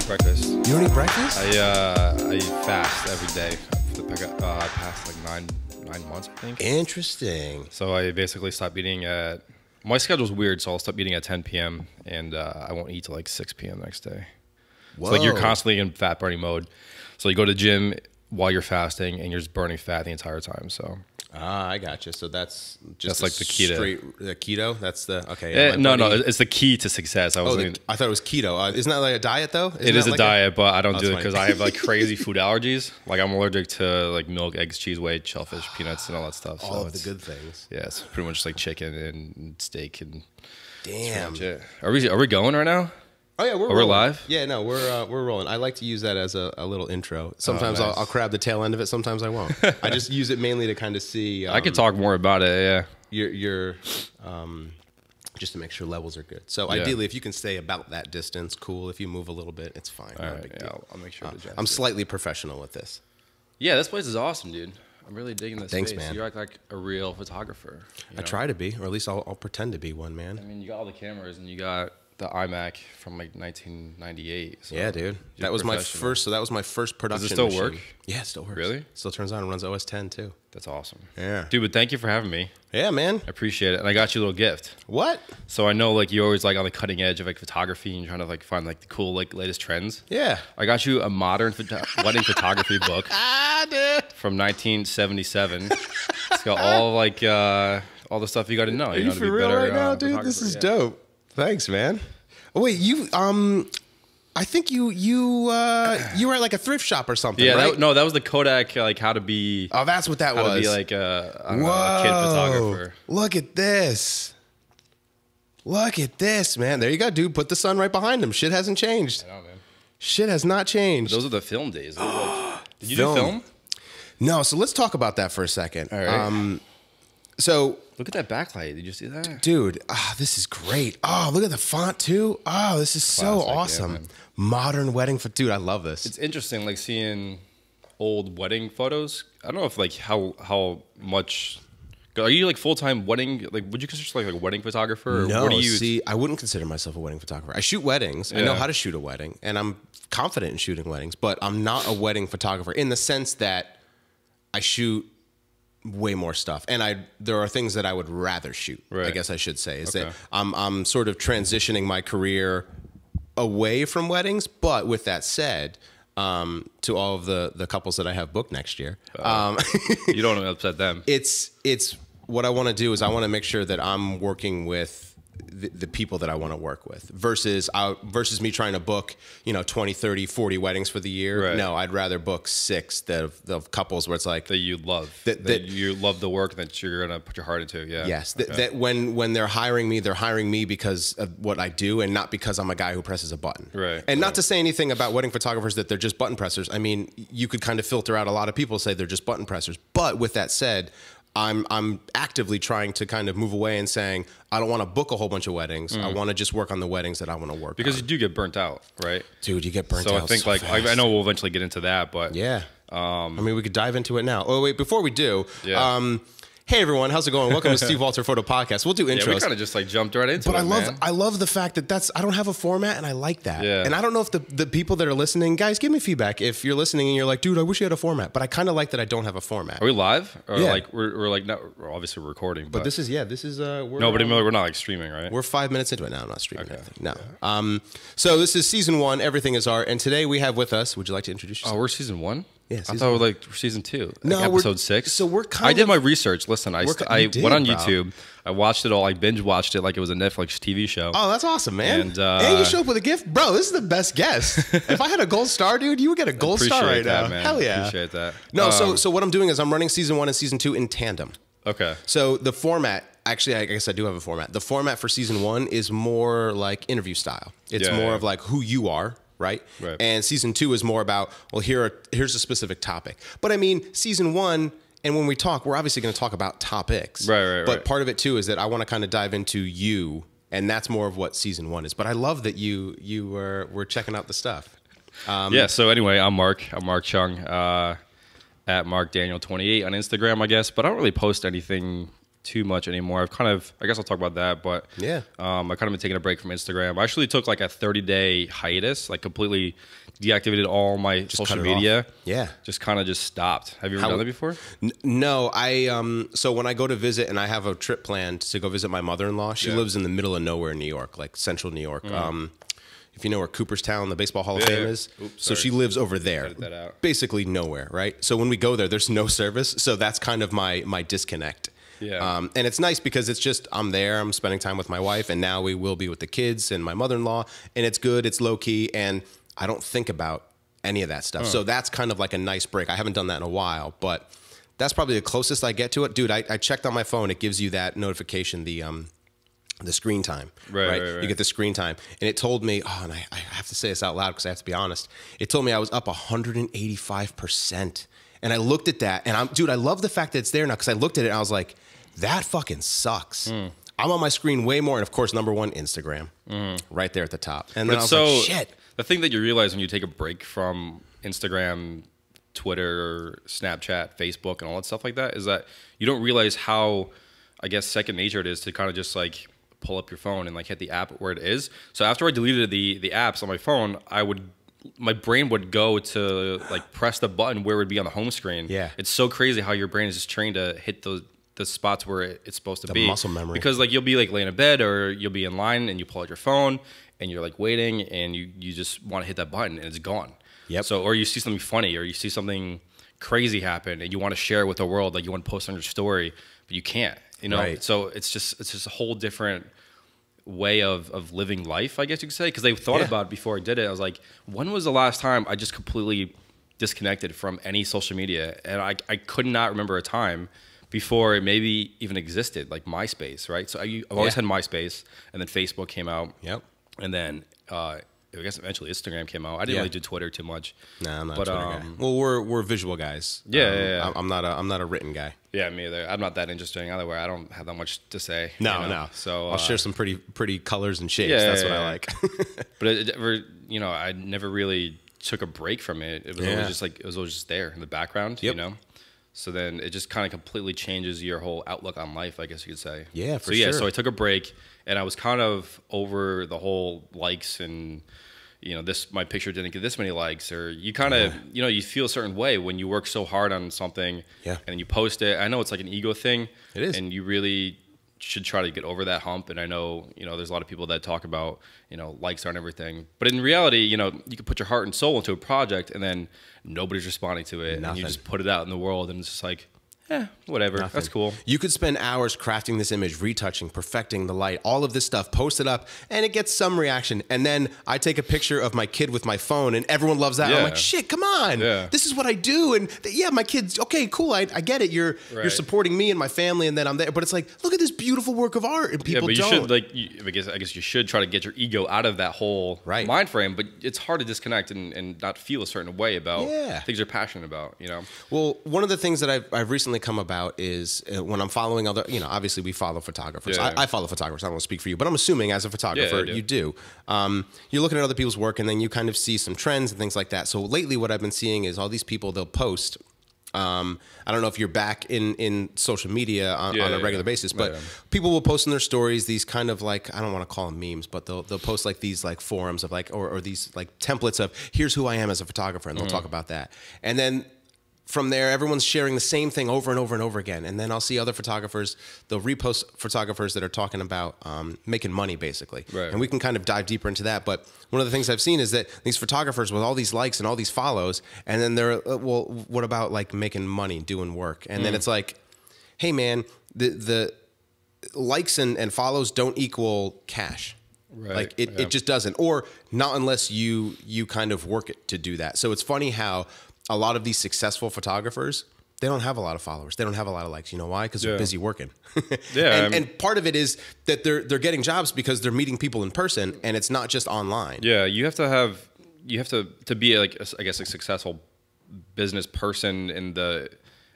eat breakfast. You don't eat breakfast? I fast every day. I passed like nine months, I think. Interesting. So I basically stopped eating at. My schedule's weird, so I'll stop eating at 10 p.m. and I won't eat till like 6 p.m. next day. Whoa. So like you're constantly in fat burning mode. So you go to the gym while you're fasting and you're just burning fat the entire time. So I gotcha. So that's just like the keto. Straight keto. That's the okay. Yeah, no, it's the key to success. I thought it was keto. Isn't that like a diet though? It is a diet, but I don't do it because I have like crazy food allergies. Like I'm allergic to like milk, eggs, cheese, whey, shellfish, peanuts, and all that stuff. All of the good things. Yeah, it's pretty much just like chicken and steak and. Damn. Are we going right now? Oh yeah, we're live. Yeah, no, we're rolling. I like to use that as a little intro. Sometimes nice. I'll grab the tail end of it. Sometimes I won't. I just use it mainly to kind of see. I could talk more about it. Yeah. Your just to make sure levels are good. So ideally, if you can stay about that distance, cool. If you move a little bit, it's fine. All right, I'll make sure. I'm slightly professional with this. Yeah, this place is awesome, dude. I'm really digging this. Thanks, space. man. You act like a real photographer. I try to be, or at least I'll pretend to be one, man. I mean, you got all the cameras and you got the iMac from like 1998. So yeah, dude. That was my first. So that was my first production. Does it still machine. work? Yeah, it still works. Really? Still turns on and runs OS 10 too. That's awesome. Yeah, dude. But thank you for having me. Yeah, man. I appreciate it, and I got you a little gift. What? So I know like you're always like on the cutting edge of like photography and you're trying to like find like the cool like latest trends. Yeah. I got you a modern wedding photography book. Dude. From 1977. It's got all like all the stuff you got to know. Are you for real right now, dude? This is dope. Thanks, man. Oh, wait, you I think you were at like a thrift shop or something. Yeah, right? that was the Kodak like how to be. Oh, that's what that was. How to be like a kid photographer. Look at this. Look at this, man. There you go, dude. Put the sun right behind him. Shit hasn't changed. I know, man. Shit has not changed. But those are the film days. Did you do film? No, so let's talk about that for a second. All right. So look at that backlight. Did you see that? Dude, this is great. Oh, look at the font too. Oh, this is so awesome. Yeah, modern wedding dude, I love this. It's interesting like seeing old wedding photos. I don't know if like how much are you like full-time wedding, like would you consider like a wedding photographer? Or no, what do you... see, I wouldn't consider myself a wedding photographer. I shoot weddings. Yeah. I know how to shoot a wedding and I'm confident in shooting weddings, but I'm not a wedding photographer in the sense that I shoot way more stuff, and there are things that I would rather shoot. Right. I guess I should say is that I'm sort of transitioning my career away from weddings. But with that said, to all of the couples that I have booked next year, you don't want to upset them. It's what I want to do is I want to make sure that I'm working with the people that I want to work with versus me trying to book 20, 30, 40 weddings for the year. Right. No, I'd rather book 6 of couples where it's like that you love that you love the work that you're gonna put your heart into. Yeah. Yes. That when they're hiring me because of what I do and not because I'm a guy who presses a button. Right. And not to say anything about wedding photographers that they're just button pressers. I mean, you could kind of filter out a lot of people say they're just button pressers. But with that said, I'm actively trying to kind of move away and saying, I don't want to book a whole bunch of weddings. I want to just work on the weddings that I want to work on. Because you do get burnt out, right? Dude, you get burnt out. So I think like, I know we'll eventually get into that, but. Yeah. I mean, we could dive into it now. Oh, wait, before we do, hey everyone, how's it going? Welcome to Steve Walter Photo Podcast. We'll do intros. Yeah, we kind of just like jumped right into it. But I love the fact that I don't have a format, and I like that. Yeah. And I don't know if the people that are listening, guys, give me feedback if you're listening and you're like, dude, I wish you had a format. But I kind of like that I don't have a format. Are we live? Or like we're like not obviously we're recording, but this is we're not like streaming, right? We're 5 minutes into it now. I'm not streaming anything. No. Yeah. So this is season 1. Everything is art, and today we have with us. Would you like to introduce yourself? Oh, we're season 1. Yeah, I thought we were like season 2. No, like episode 6. So we're kind I did my research. Listen, I went on YouTube. I watched it all. I binge watched it like it was a Netflix TV show. Oh, that's awesome, man. And you show up with a gift. Bro, this is the best guest. If I had a gold star, dude, you would get a gold star right now. Man. Hell yeah. Appreciate that. No, so what I'm doing is I'm running season 1 and season 2 in tandem. Okay. So the format, actually, I guess I do have a format. The format for season 1 is more like interview style. It's more of like who you are. Right? And season 2 is more about, well, here's a specific topic. But I mean, season 1, and when we talk, we're obviously going to talk about topics. But part of it too is that I want to kind of dive into you, and that's more of what season 1 is. But I love that you were checking out the stuff. Yeah. So anyway, I'm Marc. I'm Marc Cheung at MarcDaniel28 on Instagram, I guess. But I don't really post anything too much anymore. I guess I'll talk about that, but yeah, I kind of been taking a break from Instagram. I actually took like a 30-day hiatus, like completely deactivated all my social media. Yeah, just kind of just stopped. Have you ever done that before? No, so when I go to visit and I have a trip planned to go visit my mother-in-law, she lives in the middle of nowhere in New York, like central New York. If you know where Cooperstown, the Baseball Hall of Fame is. Oops, so she lives over there, basically nowhere, right? So when we go there, there's no service. So that's kind of my disconnect. Yeah. And it's nice because it's just, I'm there, I'm spending time with my wife, and now we will be with the kids and my mother-in-law, and it's good, it's low-key, and I don't think about any of that stuff. So that's kind of like a nice break. I haven't done that in a while, but that's probably the closest I get to it. Dude, I checked on my phone. It gives you that notification, the screen time, right? You get the screen time. And it told me, and I have to say this out loud because I have to be honest. It told me I was up 185%. And I looked at that, and dude, I love the fact that it's there now because I looked at it and I was like, that fucking sucks. I'm on my screen way more. And of course, number one, Instagram, right there at the top. And then I was like, shit. The thing that you realize when you take a break from Instagram, Twitter, Snapchat, Facebook, and all that stuff like that is that you don't realize how, I guess, second nature it is to kind of just like pull up your phone and like hit the app where it is. So after I deleted the apps on my phone, my brain would go to like press the button where it would be on the home screen. Yeah. It's so crazy how your brain is just trained to hit the spots where it's supposed to be. The muscle memory. Because like you'll be like laying in bed or you'll be in line and you pull out your phone and you're like waiting and you just want to hit that button and it's gone. Yep. So, or you see something funny or you see something crazy happen and you want to share it with the world, like you want to post on your story, but you can't, you know? Right. So it's just a whole different way of living life, I guess you could say. Because they thought about it before I did it. I was like, when was the last time I just completely disconnected from any social media? And I could not remember a time before it maybe even existed, like MySpace, right? So I've always had MySpace, and then Facebook came out. Yep. And then I guess eventually Instagram came out. I didn't really do Twitter too much. Nah, I'm not a Twitter guy. Well, we're visual guys. Yeah. I'm not a written guy. Yeah, me either. I'm not that interesting either way. I don't have that much to say. No. So I'll share some pretty colors and shapes. That's what I like. But I never really took a break from it. It was always just like, it was always just there in the background, you know? So then it just kind of completely changes your whole outlook on life, I guess you could say. Yeah, for sure. So I took a break and I was kind of over the whole likes and, my picture didn't get this many likes, or you kind of, you feel a certain way when you work so hard on something and you post it. I know it's like an ego thing. It is. And you really should try to get over that hump. And I know, there's a lot of people that talk about, likes aren't everything. But in reality, you can put your heart and soul into a project and then nobody's responding to it. And you just put it out in the world and it's just like, whatever. Nothing. That's cool. You could spend hours crafting this image, retouching, perfecting the light, all of this stuff, post it up, and it gets some reaction. And then I take a picture of my kid with my phone, and everyone loves that. I'm like, shit, come on. Yeah. This is what I do. And my kids, okay, cool. I get it. You're supporting me and my family, and then I'm there. But it's like, look at this beautiful work of art, and people but you don't. should, I guess you should try to get your ego out of that whole mind frame. But it's hard to disconnect and not feel a certain way about things you're passionate about. Well, one of the things that I've recently come about is when I'm following other, obviously we follow photographers. I follow photographers. I don't want to speak for you, but I'm assuming as a photographer, you do. You're looking at other people's work and then you kind of see some trends and things like that. So lately what I've been seeing is all these people, they'll post. I don't know if you're back in social media on a regular basis, but people will post in their stories these kind of like, I don't want to call them memes, but they'll post like these like forums of like, or these like templates of here's who I am as a photographer. And they'll talk about that. And then from there, everyone's sharing the same thing over and over and over again. And then I'll see other photographers, they'll repost photographers that are talking about making money, basically. Right. And we can kind of dive deeper into that. But one of the things I've seen is that these photographers with all these likes and all these follows, and then they're, well, what about like making money, doing work? And then it's like, hey, man, the likes and follows don't equal cash. Right. Like it just doesn't. Or not unless you kind of work it to do that. So it's funny how a lot of these successful photographers, they don't have a lot of followers. They don't have a lot of likes. You know why? Because they're busy working. And part of it is that they're getting jobs because they're meeting people in person, and it's not just online. Yeah, you have to be like, I guess, a successful business person in the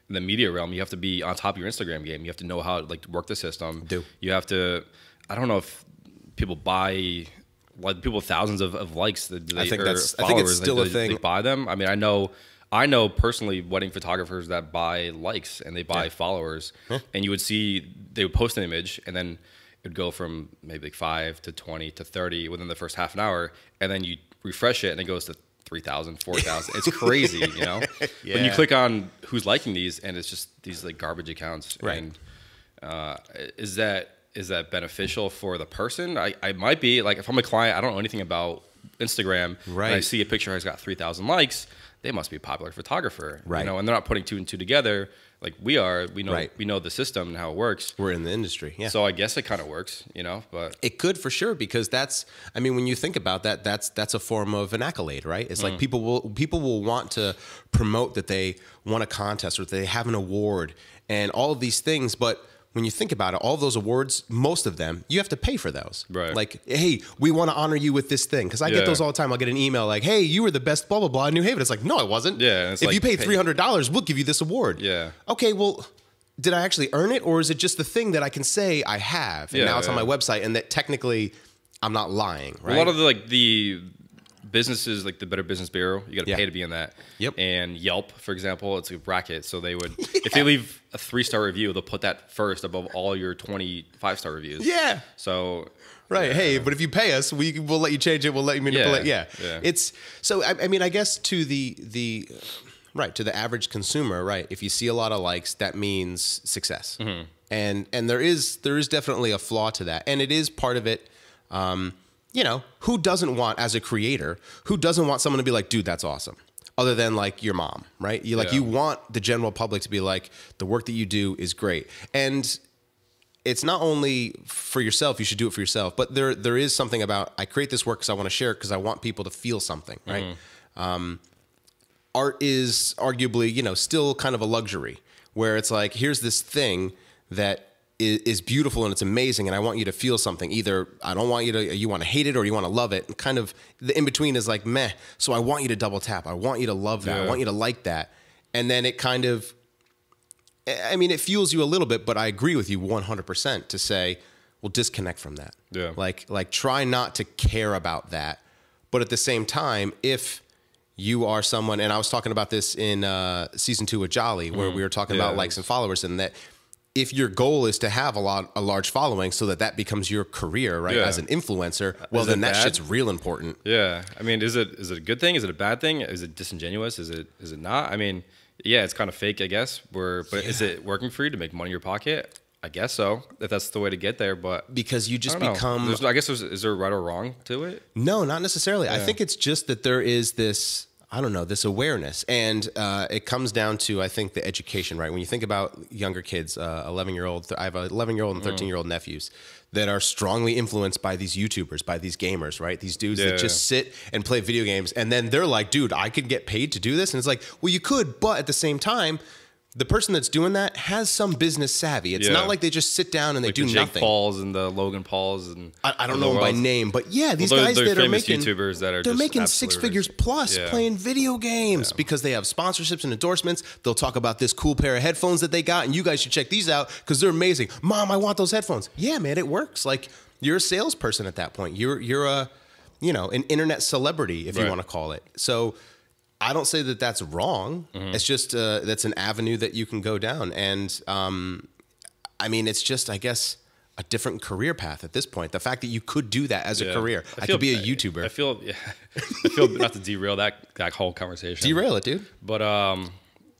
media realm. You have to be on top of your Instagram game. You have to know how to work the system. You have to. I don't know if people buy. Like people with thousands of likes, I think it's still a thing. They buy them. I mean, I know I know personally wedding photographers that buy likes and they buy followers, and you would see they would post an image and then it would go from maybe like 5 to 20 to 30 within the first half an hour, and then you refresh it and it goes to 3,000, 4,000. It's crazy, you know. When you click on who's liking these, and it's just these like garbage accounts. Right. And is that beneficial for the person? I might be like, if I'm a client, I don't know anything about Instagram, right, and I see a picture has got 3,000 likes, they must be a popular photographer, right? You know, and they're not putting two and two together like we are. We know right. we know the system and how it works. We're in the industry, yeah. So I guess it kind of works, you know. But it could for sure, because that's, I mean, when you think about that, that's a form of an accolade, right? It's like people will want to promote that they won a contest or they have an award and all of these things, but when you think about it, all those awards, most of them, you have to pay for those. Right. Like, hey, we want to honor you with this thing. Because I get those all the time. I'll get an email like, hey, you were the best blah, blah, blah in New Haven. It's like, no, I wasn't. Yeah. If you pay $300, we'll give you this award. Yeah. Okay, well, did I actually earn it? Or is it just the thing that I can say I have? And now it's on my website, and that technically I'm not lying, right? A lot of the businesses, like the Better Business Bureau, you got to pay to be in that. Yep. And Yelp, for example, it's a bracket. So they would, if they leave a 3-star review, they'll put that first above all your 25-star reviews. Yeah. So. Right. Hey, but if you pay us, we'll let you change it. We'll let you manipulate. Yeah. It's so. I mean, I guess to the right, to the average consumer, right? If you see a lot of likes, that means success. And there is definitely a flaw to that, and it is part of it. You know, who doesn't want, as a creator, who doesn't want someone to be like, dude, that's awesome? Other than like your mom, right? You like, you want the general public to be like, the work that you do is great. And it's not only for yourself, you should do it for yourself, but there is something about, I create this work because I want to share it because I want people to feel something, right? Art is arguably, you know, still kind of a luxury where it's like, here's this thing that is beautiful and it's amazing, and I want you to feel something. Either I don't want you want to hate it or you want to love it. And kind of the in between is like meh. So I want you to double tap. I want you to love that. I want you to like that. And then it kind of, I mean, it fuels you a little bit, but I agree with you 100% to say, well, disconnect from that. Yeah. Like try not to care about that. But at the same time, if you are someone, and I was talking about this in season 2 of Jolly, where we were talking about likes and followers, and that if your goal is to have a large following so that becomes your career, right, as an influencer, well, then that shit's real important. Yeah. I mean, is it a good thing? Is it a bad thing? Is it disingenuous? Is it not? I mean, yeah, it's kind of fake, I guess. But is it working for you to make money in your pocket? I guess so, if that's the way to get there. But because you just become, I guess, is there a right or wrong to it? No, not necessarily. Yeah. I think it's just that there is this, I don't know, this awareness. And it comes down to, I think, the education, right? When you think about younger kids, 11-year-old, I have an 11-year-old and 13-year-old nephews that are strongly influenced by these YouTubers, by these gamers, right? These dudes that just sit and play video games. And then they're like, dude, I could get paid to do this. And it's like, well, you could, but at the same time, the person that's doing that has some business savvy. It's not like they just sit down and they do the nothing. Jake Pauls and the Logan Pauls and I don't know them by name, but yeah, these guys that are making YouTubers that are they're making 6 figures plus playing video games because they have sponsorships and endorsements. They'll talk about this cool pair of headphones that they got, and you guys should check these out because they're amazing. Mom, I want those headphones. Yeah, man, it works. Like you're a salesperson at that point. You're a an internet celebrity if you want to call it. So I don't say that that's wrong. It's just that's an avenue that you can go down. And I mean, it's just, I guess, a different career path at this point. The fact that you could do that as a career. I could be a YouTuber. I feel not to derail that whole conversation. Derail it, dude. But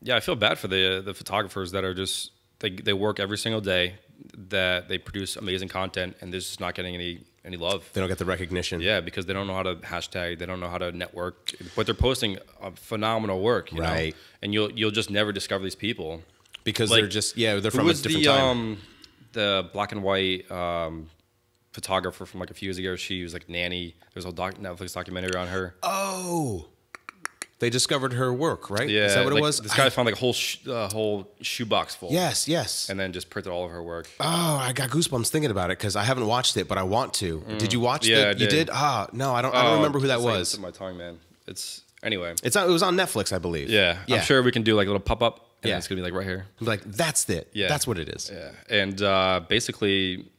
yeah, I feel bad for the photographers that are just, they work every single day, that they produce amazing content, and they're just not getting any love. They don't get the recognition. Yeah, because they don't know how to hashtag. They don't know how to network. But they're posting phenomenal work, you know? And you'll just never discover these people because they're just they're from a different time. The black and white photographer from like a few years ago. She was like Nanny. There's a Netflix documentary on her. Oh. They discovered her work, right? Yeah, is that what it was? This guy found like a whole shoebox full. Yes. And then just printed all of her work. Oh, I got goosebumps thinking about it because I haven't watched it, but I want to. Did you watch it? Yeah, I did. You did? No, I don't remember who that was. It's in my tongue, man. Anyway. It was on Netflix, I believe. Yeah. I'm sure we can do like a little pop up. And it's gonna be like right here. Like that's it. Yeah, that's what it is. Yeah. And basically,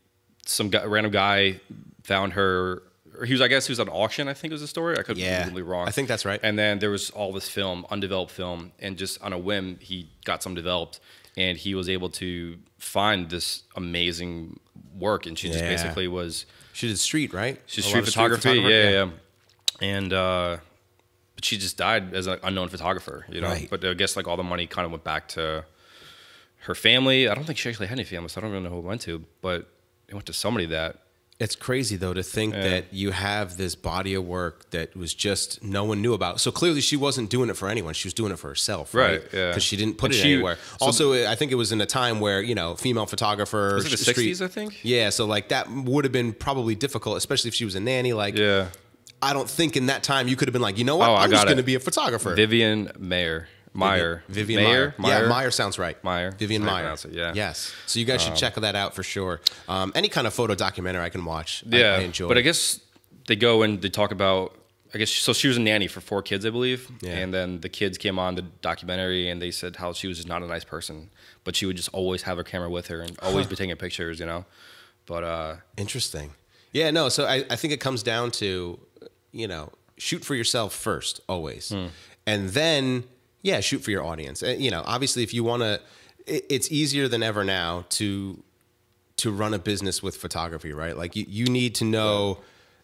some random guy found her or he was, I guess he was on auction, I think was the story. I could be completely wrong. I think that's right. And then there was all this film, undeveloped film, and just on a whim, he got some developed, and he was able to find this amazing work, and she just basically was... She did street, right? She's street photography, yeah. And but she just died as an unknown photographer, you know. Right. But I guess like all the money kind of went back to her family. I don't think she actually had any family, so I don't really know who it went to, but it went to somebody that... It's crazy, though, to think that you have this body of work that was just no one knew about. So clearly she wasn't doing it for anyone. She was doing it for herself, right? Yeah. Because she didn't put it anywhere. So also, I think it was in a time where, you know, female photographer... Was it the 60s, I think? Yeah, so like that would have been probably difficult, especially if she was a nanny. Like, I don't think in that time you could have been like, you know what, I'm just going to be a photographer. Vivian Meyer. Meyer. Yeah, Meyer sounds right. Meyer. Vivian Meyer. Yeah. Yes. So you guys should check that out for sure. Any kind of photo documentary I can watch. Yeah. I enjoy. But I guess they go and they talk about, I guess, so she was a nanny for 4 kids, I believe. Yeah. And then the kids came on the documentary and they said how she was just not a nice person, but she would just always have her camera with her and always be taking pictures, you know? But, interesting. Yeah, no. So I think it comes down to, you know, shoot for yourself first, always. And then... yeah, shoot for your audience. You know, obviously, if you want to, it's easier than ever now to run a business with photography, right? Like you need to know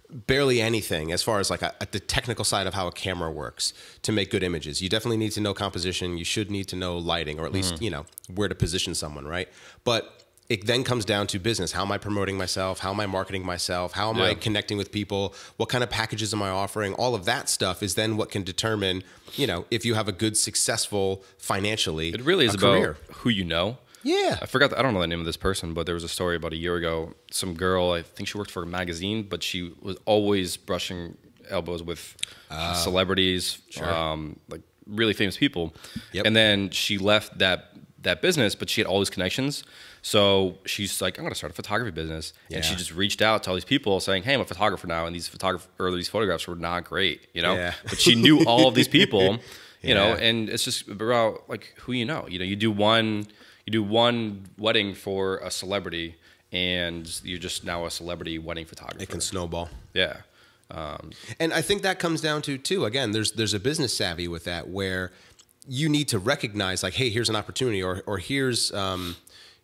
barely anything as far as like at the technical side of how a camera works to make good images. You definitely need to know composition. You should need to know lighting, or at least you know where to position someone, right? But it then comes down to business. How am I promoting myself? How am I marketing myself? How am I connecting with people? What kind of packages am I offering? All of that stuff is then what can determine, you know, if you have a good, successful, financially, it really is about who you know. Yeah. I forgot, I don't know the name of this person, but there was a story about a year ago. Some girl, I think she worked for a magazine, but she was always brushing elbows with celebrities, like really famous people. And then she left that business, but she had all these connections. So she's like, I'm going to start a photography business. And she just reached out to all these people saying, hey, I'm a photographer now. And these photographs were not great, you know, but she knew all of these people, you know, and it's just about like who you know, you do one wedding for a celebrity and you're just now a celebrity wedding photographer. It can snowball. Yeah. And I think that comes down to too, again, there's a business savvy with that where you need to recognize like, hey, here's an opportunity or here's,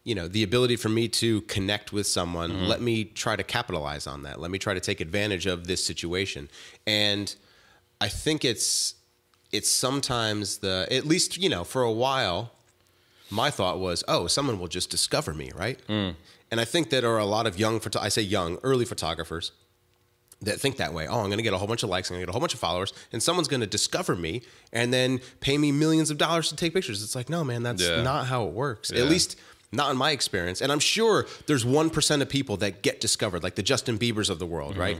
you know, the ability for me to connect with someone. Let me try to capitalize on that. Let me try to take advantage of this situation. And I think it's sometimes at least, you know, for a while, my thought was, oh, someone will just discover me, right? And I think that are a lot of early photographers that think that way. Oh, I'm going to get a whole bunch of likes, I'm going to get a whole bunch of followers, and someone's going to discover me and then pay me millions of dollars to take pictures. It's like, no, man, that's not how it works. At least not in my experience. And I'm sure there's 1% of people that get discovered, like the Justin Biebers of the world, right?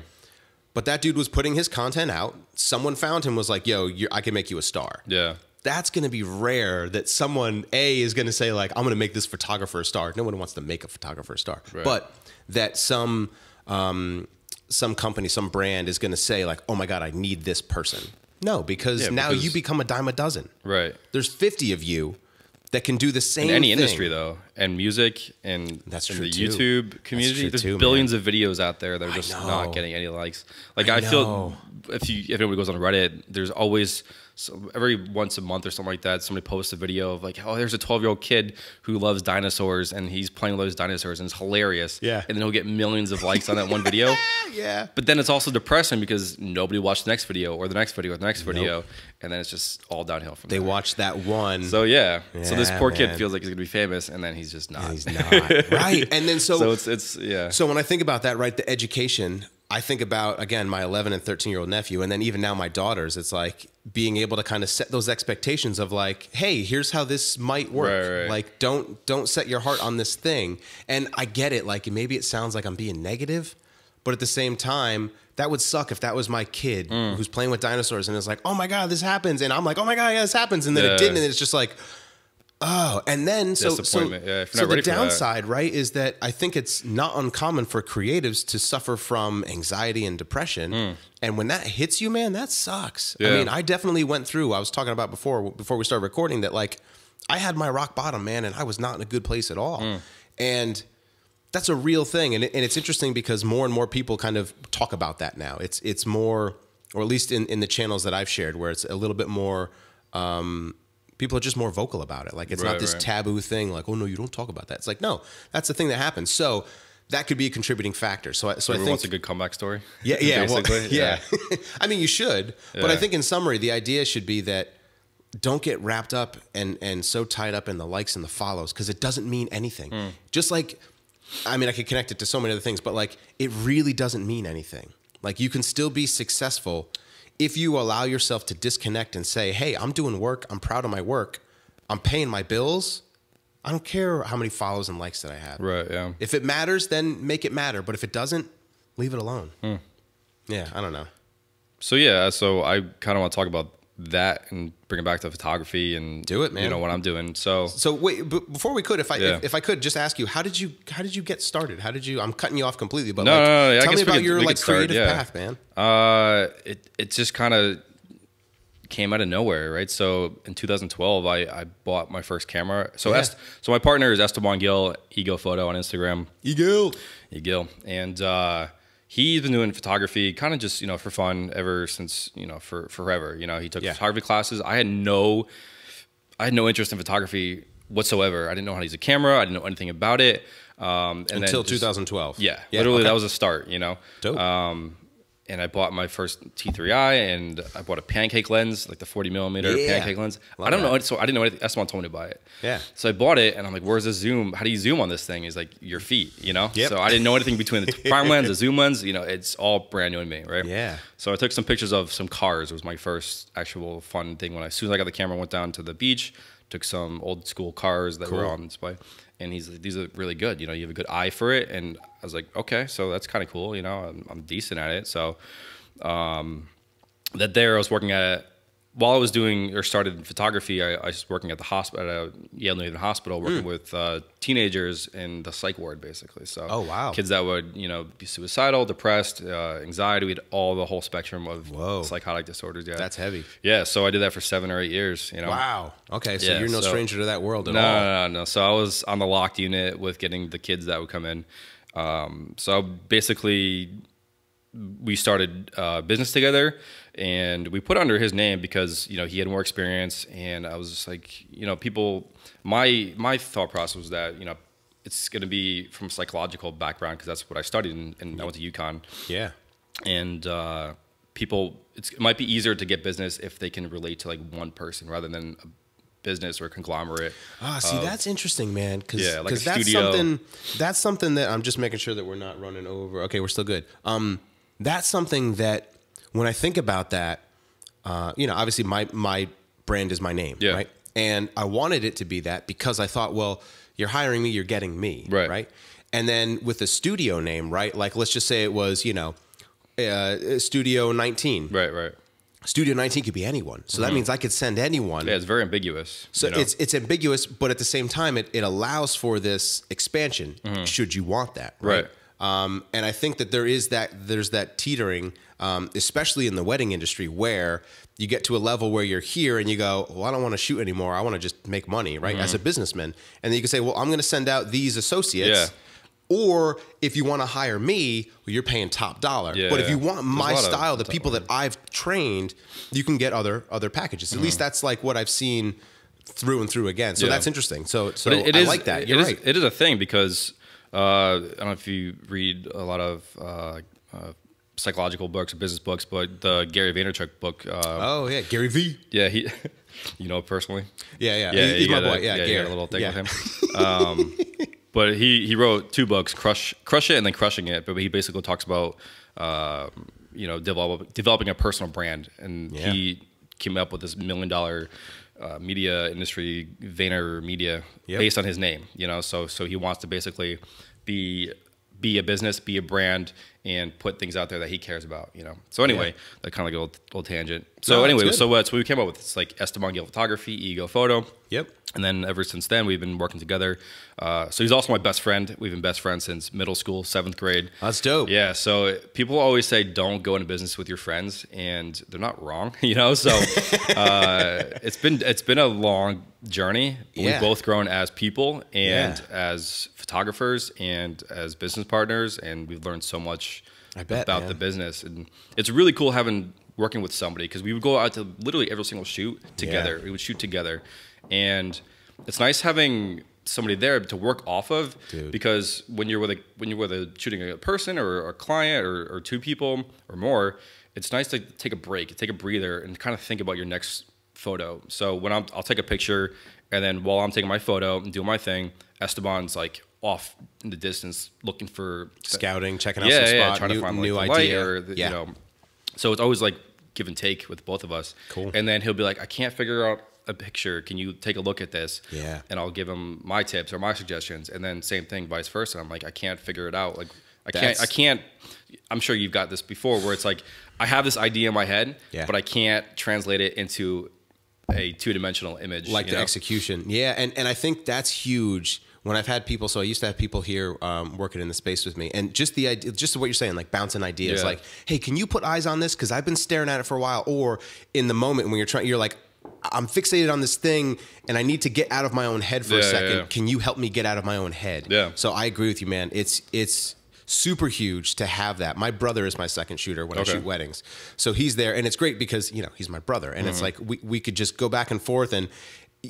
But that dude was putting his content out. Someone found him, was like, yo, I can make you a star. Yeah. That's going to be rare that someone, is going to say, like, I'm going to make this photographer a star. No one wants to make a photographer a star. Right. But that some company, some brand is going to say, like, oh, my God, I need this person. No, because now you become a dime a dozen. Right. There's 50 of you that can do the same thing. In any industry, though, and music, and that's in true the too. YouTube community, there's billions of videos out there that are just not getting any likes. Like I feel if anybody goes on Reddit, there's always every once a month or something like that, somebody posts a video of like, oh, there's a 12-year-old kid who loves dinosaurs and he's playing with those dinosaurs and it's hilarious. Yeah. And then he'll get millions of likes on that one video. Yeah. But then it's also depressing because nobody watched the next video or the next video or the next video. And then it's just all downhill from there. They watch that one. So so this poor kid feels like he's gonna be famous and then he's just not. And he's not. Right. And then so it's So when I think about that, right, the education, I think about, again, my 11 and 13-year-old nephew, and then even now my daughters, it's like being able to kind of set those expectations of like, hey, here's how this might work. Right. Like, don't set your heart on this thing. And I get it. Like, maybe it sounds like I'm being negative, but at the same time, that would suck if that was my kid who's playing with dinosaurs and it's like, oh my God, this happens. And I'm like, oh my God, yeah, this happens. And then it didn't. And it's just like, oh, and then so the downside, right, is that I think it's not uncommon for creatives to suffer from anxiety and depression. And when that hits you, man, that sucks. I mean, I definitely went through, I was talking about before we started recording that, like, I had my rock bottom, man, and I was not in a good place at all. And that's a real thing, and it's interesting because more and more people kind of talk about that now. It's more, or at least in the channels that I've shared, where it's a little bit more. People are just more vocal about it. Like it's not this taboo thing. Like, oh no, you don't talk about that. It's like, no, that's the thing that happens. So that could be a contributing factor. So I think wants a good comeback story. Yeah, yeah, basically. Well, yeah. I mean, you should, but I think in summary, the idea should be that don't get wrapped up and so tied up in the likes and the follows, because it doesn't mean anything. Just like, I mean, I could connect it to so many other things, but like it really doesn't mean anything. Like you can still be successful if you allow yourself to disconnect and say, hey, I'm doing work. I'm proud of my work. I'm paying my bills. I don't care how many follows and likes that I have. Right, yeah. If it matters, then make it matter. But if it doesn't, leave it alone. Yeah, I don't know. So yeah, so I kind of want to talk about that and bring it back to photography and do it, man. You know what I'm doing. So wait, but before we could, if I could just ask you, how did you get started? How did you? I'm cutting you off completely, but no, tell me about your like creative path, man. It just kind of came out of nowhere, right? So in 2012, I bought my first camera. So so my partner is S01 Gil, Ego Photo on Instagram. Egil, and he's been doing photography kind of just, you know, for fun ever since, you know, for forever. You know, he took photography classes. I had no interest in photography whatsoever. I didn't know how to use a camera. I didn't know anything about it. Until 2012. Yeah, literally that was a start, you know. Dope. And I bought my first T3i, and I bought a pancake lens, like the 40 millimeter pancake lens. I don't know, so I didn't know anything. S1 told me to buy it. Yeah. So I bought it, and I'm like, "Where's the zoom? How do you zoom on this thing?" Is like your feet, you know. Yep. So I didn't know anything between the prime lens, the zoom lens. You know, it's all brand new to me, right? Yeah. So I took some pictures of some cars. It was my first actual fun thing. As soon as I got the camera, went down to the beach, took some old school cars that were on display. And he's like, these are really good. You know, you have a good eye for it. And I was like, okay, so that's kind of cool. You know, I'm decent at it. So that there I was working at, while I was doing or started photography, I was working at the hospital, at a Yale New Haven hospital, working with teenagers in the psych ward, basically. So oh, wow. Kids that would, you know, be suicidal, depressed, anxiety. We had the whole spectrum of psychotic disorders. Yeah. That's heavy. Yeah. So I did that for 7 or 8 years, you know. Wow. Okay. So you're no stranger to that world at all. No. So I was on the locked unit with getting the kids that would come in. So basically we started business together, and we put under his name because, you know, he had more experience, and I was just like, you know, my thought process was that, you know, it's going to be from a psychological background because that's what I studied, and I went to UConn. Yeah. And it might be easier to get business if they can relate to like one person rather than a business or conglomerate. See, that's interesting, man. Because like that's something that I'm just making sure that we're not running over. Okay, we're still good. That's something that when I think about that, you know, obviously my brand is my name, right? And I wanted it to be that because I thought, well, you're hiring me, you're getting me, right? And then with the studio name, right? Like, let's just say it was, you know, Studio 19. Right. Studio 19 could be anyone. So that means I could send anyone. Yeah, it's very ambiguous. So you know? it's ambiguous, but at the same time, it allows for this expansion should you want that, right? And I think that there's that teetering, especially in the wedding industry, where you get to a level where you're here and you go, well, I don't want to shoot anymore. I want to just make money, right? As a businessman. And then you can say, well, I'm going to send out these associates. Yeah. Or if you want to hire me, well, you're paying top dollar. But if you want my style, the people that I've trained, you can get other packages. At least that's like what I've seen through and through again. So that's interesting. So I like that. You're right. It is a thing because I don't know if you read a lot of psychological books or business books, but the Gary Vaynerchuk book. Gary V. Yeah, he, you know, personally. Yeah. He's my boy. Yeah, Gary. A little thing with him. But he wrote 2 books, Crush It and then Crushing It. But he basically talks about you know, developing a personal brand, and he came up with this $1 million media industry, Vayner Media, based on his name. You know, so he wants to basically be a business, be a brand, and put things out there that he cares about. You know. So anyway, that kind of like a little tangent. So so we came up with it's like S01 Gil Photography, Ego Photo. Yep. And then ever since then, we've been working together. So he's also my best friend. We've been best friends since middle school, 7th grade. That's dope. Yeah. So people always say, don't go into business with your friends. And they're not wrong, you know? So it's been a long journey. We've both grown as people and as photographers and as business partners. And we've learned so much about the business. And it's really cool working with somebody, because we would go out to literally every single shoot together. We would shoot together. And it's nice having somebody there to work off of, because when you're shooting a person or a client or two people or more, it's nice to take a break, take a breather, and kind of think about your next photo. So when I'll take a picture, and then while I'm taking my photo and doing my thing, Esteban's like off in the distance looking for scouting, checking out some spot, trying to find new like, idea, or you know. So it's always like give and take with both of us. Cool. And then he'll be like, I can't figure out a picture. Can you take a look at this? Yeah. And I'll give him my tips or my suggestions. And then same thing, vice versa. I'm like, I can't figure it out. Like, I can't, I'm sure you've got this before where it's like, I have this idea in my head, but I can't translate it into a 2-dimensional image. Like the execution. Yeah. And I think that's huge. When I've had people, so I used to have people here working in the space with me, and just the idea, just what you're saying, like bouncing ideas, like, hey, can you put eyes on this? Because I've been staring at it for a while. Or in the moment when you're like, I'm fixated on this thing, and I need to get out of my own head for a second. Yeah. Can you help me get out of my own head? Yeah. So I agree with you, man. It's super huge to have that. My brother is my second shooter when I shoot weddings, so he's there, and it's great because he's my brother, and it's like we could just go back and forth and.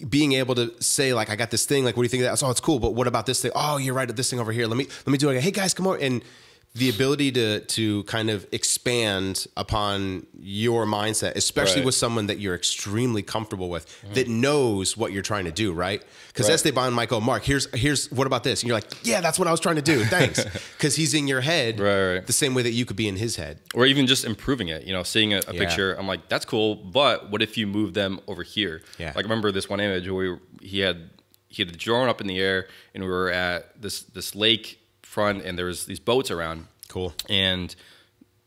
Being able to say, like, I got this thing, like, what do you think of that? Oh, it's cool, but what about this thing? Oh, you're right, this thing over here. Let me do it. Hey guys, come over. And the ability to kind of expand upon your mindset, especially with someone that you're extremely comfortable with, that knows what you're trying to do, right? Because Esteban might go, Mark, here's what about this? And you're like, yeah, that's what I was trying to do. Thanks. Because he's in your head the same way that you could be in his head. Or even just improving it, seeing a picture. I'm like, that's cool, but what if you move them over here? Yeah. Like, I remember this one image where he had a drone up in the air, and we were at this lake front, and there was these boats around. Cool. And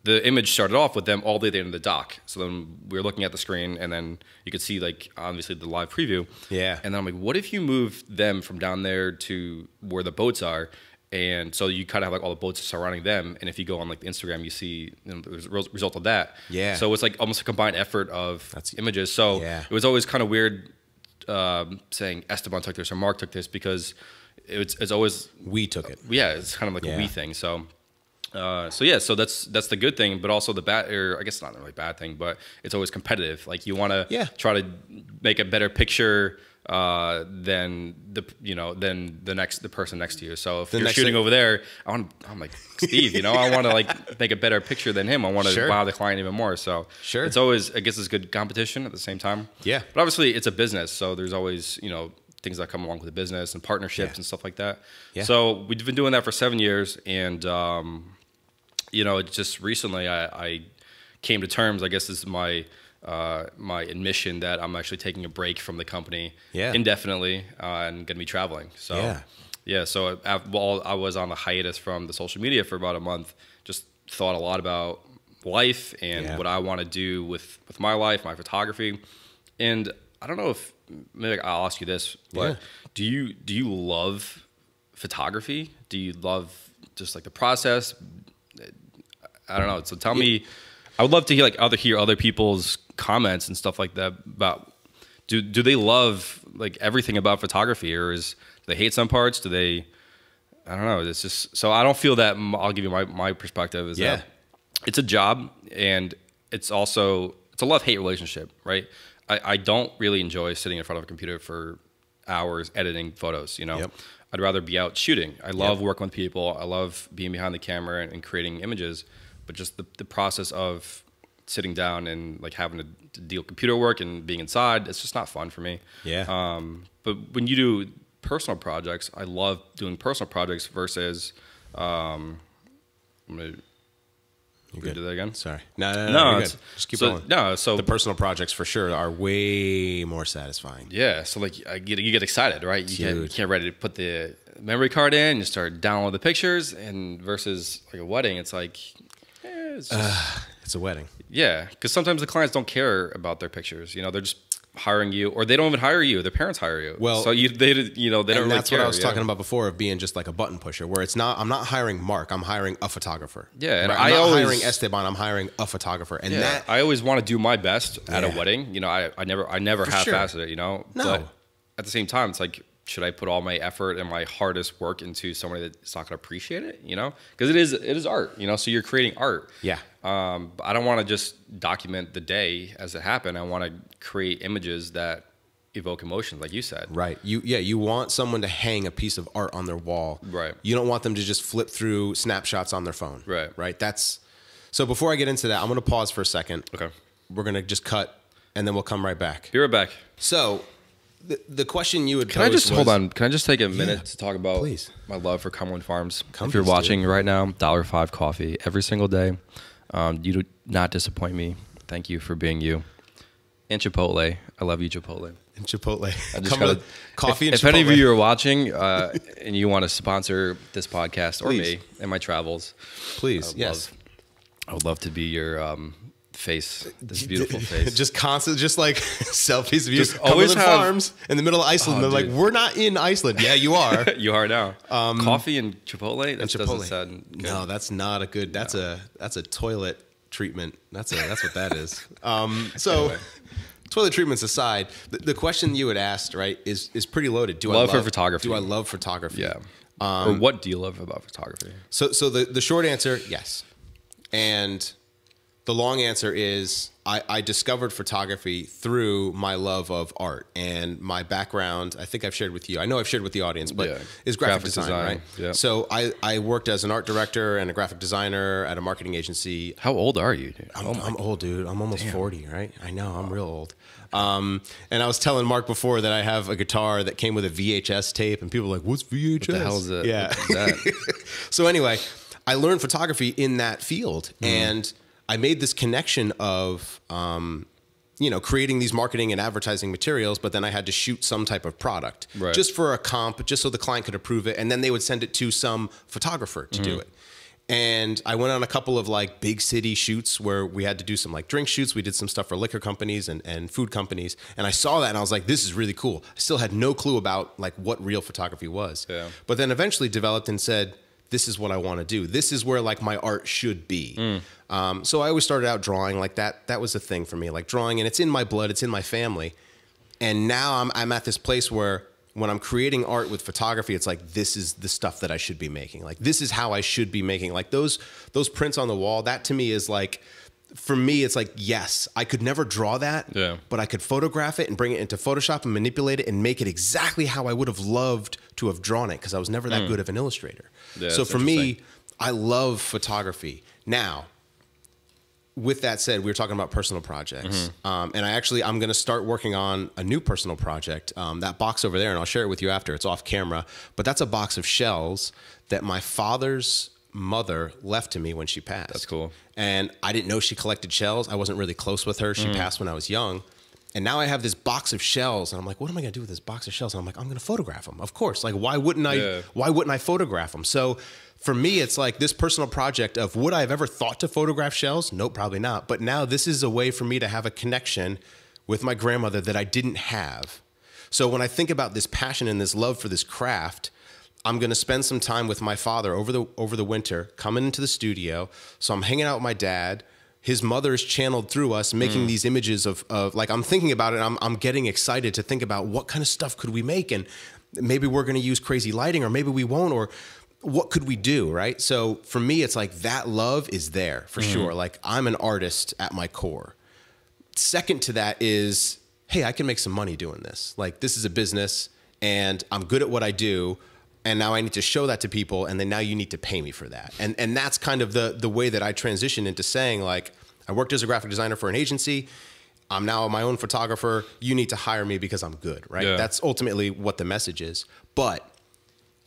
the image started off with them all the way in the dock. So then we were looking at the screen, and then you could see, like, obviously the live preview. Yeah. And then I'm like, what if you move them from down there to where the boats are? And so you kind of have like all the boats surrounding them. And if you go on like the Instagram, you see the result of that. Yeah. So it's like almost a combined effort of images. So it was always kind of weird saying Esteban took this or Marc took this, because it's always we took it. Yeah, it's kind of like a we thing. So so that's the good thing, but also the bad, or I guess not really bad thing, but it's always competitive. Like you want to try to make a better picture than the person next to you. So if you're shooting over there, I'm like Steve, I want to like make a better picture than him. I want to wow the client even more. So it's always, I guess, it's good competition at the same time. Yeah. But obviously it's a business, so there's always things that come along with the business and partnerships and stuff like that. Yeah. So we've been doing that for 7 years, and just recently I came to terms. I guess this is my admission that I'm actually taking a break from the company indefinitely and going to be traveling. So so while I was on the hiatus from the social media for about a month, just thought a lot about life and what I want to do with my life, my photography. And I don't know if maybe I'll ask you this, but do you love photography? Do you love just like the process? I don't know. So tell me. I would love to hear other people's comments and stuff like that about do they love like everything about photography, or do they hate some parts? Do they? I don't know. It's just so I don't feel that. I'll give you my perspective. Is that it's a job, and it's a love-hate relationship, right? I don't really enjoy sitting in front of a computer for hours editing photos. I'd rather be out shooting. I love working with people. I love being behind the camera and creating images. But just the process of sitting down and like having to deal with computer work and being inside, it's just not fun for me. Yeah. But when you do personal projects, I love doing personal projects versus. You do that again? Sorry. No. You're good. Just keep going. No, so the personal projects for sure are way more satisfying. Yeah. So like you get excited, right? You get ready to put the memory card in, you start downloading the pictures, and versus like a wedding, it's like. It's a wedding. Yeah, because sometimes the clients don't care about their pictures. They're just hiring you, or they don't even hire you. Their parents hire you. Well, so they don't really that's care. what I was talking about before of being just like a button pusher, where it's not. I'm not hiring Marc. I'm hiring a photographer. Yeah, and right? I'm not hiring Esteban. I'm hiring a photographer. And that I always want to do my best at a wedding. I never half-assed it. No. But at the same time, it's like, should I put all my effort and my hardest work into somebody that's not going to appreciate it? Because it is art. So you're creating art. Yeah. I don't want to just document the day as it happened. I want to create images that evoke emotions, like you said. Right. You want someone to hang a piece of art on their wall. Right. You don't want them to just flip through snapshots on their phone. Right. Right. So before I get into that, I'm going to pause for a second. Okay. We're going to just cut, and then we'll come right back. Be right back. So the question you would Can I just hold on? Can I just take a minute to talk about please. my love for Cumberland Farms? Come if you're please, watching right now, $1.05 coffee every single day. You do not disappoint me. Thank you for being you. And Chipotle. I love you, Chipotle. And Chipotle. I just got coffee and if Chipotle. any of you are watching and you want to sponsor this podcast or Please. me and my travels, Please, yes. I would love to be your face, this beautiful face. Just constant, just like selfies of you. Just always Cumberland have- Farms in the middle of Iceland. Oh, They're dude. like, we're not in Iceland. Yeah, you are. You are now. Coffee and Chipotle? That doesn't sound good. No, that's not a good. That's a toilet treatment. That's what that is. Anyway. Toilet treatments aside, the question you had asked, right, is pretty loaded. Do I Love for photography. Do I love photography? Yeah. Or what do you love about photography? So the short answer, yes. And the long answer is I discovered photography through my love of art and my background. I think I've shared with you. I know I've shared with the audience, but is graphic design, right? Yeah. So I worked as an art director and a graphic designer at a marketing agency. How old are you, dude? I'm old, dude. I'm almost 40, right? I know. I'm real old. And I was telling Marc before that I have a guitar that came with a VHS tape, and people are like, what's VHS? What the hell is it? Yeah. What is that? So anyway, I learned photography in that field, and I made this connection of, creating these marketing and advertising materials, but then I had to shoot some type of product just for a comp, just so the client could approve it. And then they would send it to some photographer to do it. And I went on a couple of like big city shoots where we had to do some like drink shoots. We did some stuff for liquor companies and food companies. And I saw that and I was like, this is really cool. I still had no clue about like what real photography was. Yeah. But then eventually developed and said, this is what I want to do. This is where like my art should be. So I always started out drawing like that. That was a thing for me, like drawing, and it's in my blood. It's in my family. And now I'm at this place where when I'm creating art with photography, it's like, this is the stuff that I should be making. Like, this is how I should be making. Like those prints on the wall, that to me is like, for me, it's like, yes, I could never draw that, but I could photograph it and bring it into Photoshop and manipulate it and make it exactly how I would have loved to have drawn it, because I was never that good of an illustrator. Yeah, so for me, I love photography. Now, with that said, we were talking about personal projects. And I'm going to start working on a new personal project. That box over there, and I'll share it with you after, it's off camera, but that's a box of shells that my father's mother left to me when she passed. That's cool. And I didn't know she collected shells. I wasn't really close with her. She passed when I was young. And now I have this box of shells, and I'm like, what am I going to do with this box of shells? And I'm like, I'm going to photograph them. Of course. Like, why wouldn't I photograph them? So for me, it's like this personal project of, would I have ever thought to photograph shells? Nope, probably not. But now this is a way for me to have a connection with my grandmother that I didn't have. So when I think about this passion and this love for this craft, I'm going to spend some time with my father over the winter, coming into the studio. So I'm hanging out with my dad. His mother is channeled through us, making these images of like, I'm thinking about it. I'm getting excited to think about what kind of stuff could we make, and maybe we're going to use crazy lighting, or maybe we won't, or what could we do, right? So for me, it's like that love is there for sure. Like, I'm an artist at my core. Second to that is, hey, I can make some money doing this. Like, this is a business, and I'm good at what I do. And now I need to show that to people, and then now you need to pay me for that. And that's kind of the way that I transitioned into saying, like, I worked as a graphic designer for an agency. I'm now my own photographer. You need to hire me because I'm good, right? Yeah. That's ultimately what the message is. But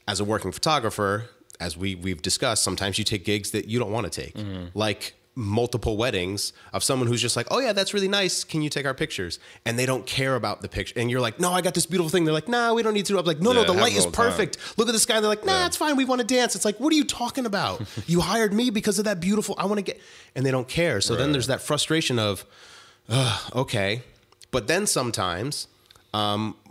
as a working photographer, as we've discussed, sometimes you take gigs that you don't want to take. Like multiple weddings of someone who's just like, oh yeah, that's really nice. Can you take our pictures? And they don't care about the picture. And you're like, no, I got this beautiful thing. They're like, nah, we don't need to. I'm like, no, the light is perfect. Look at the sky. They're like, nah, it's fine. We want to dance. It's like, what are you talking about? You hired me because of that beautiful, I want to get, and they don't care. So then there's that frustration of, okay, But then sometimes,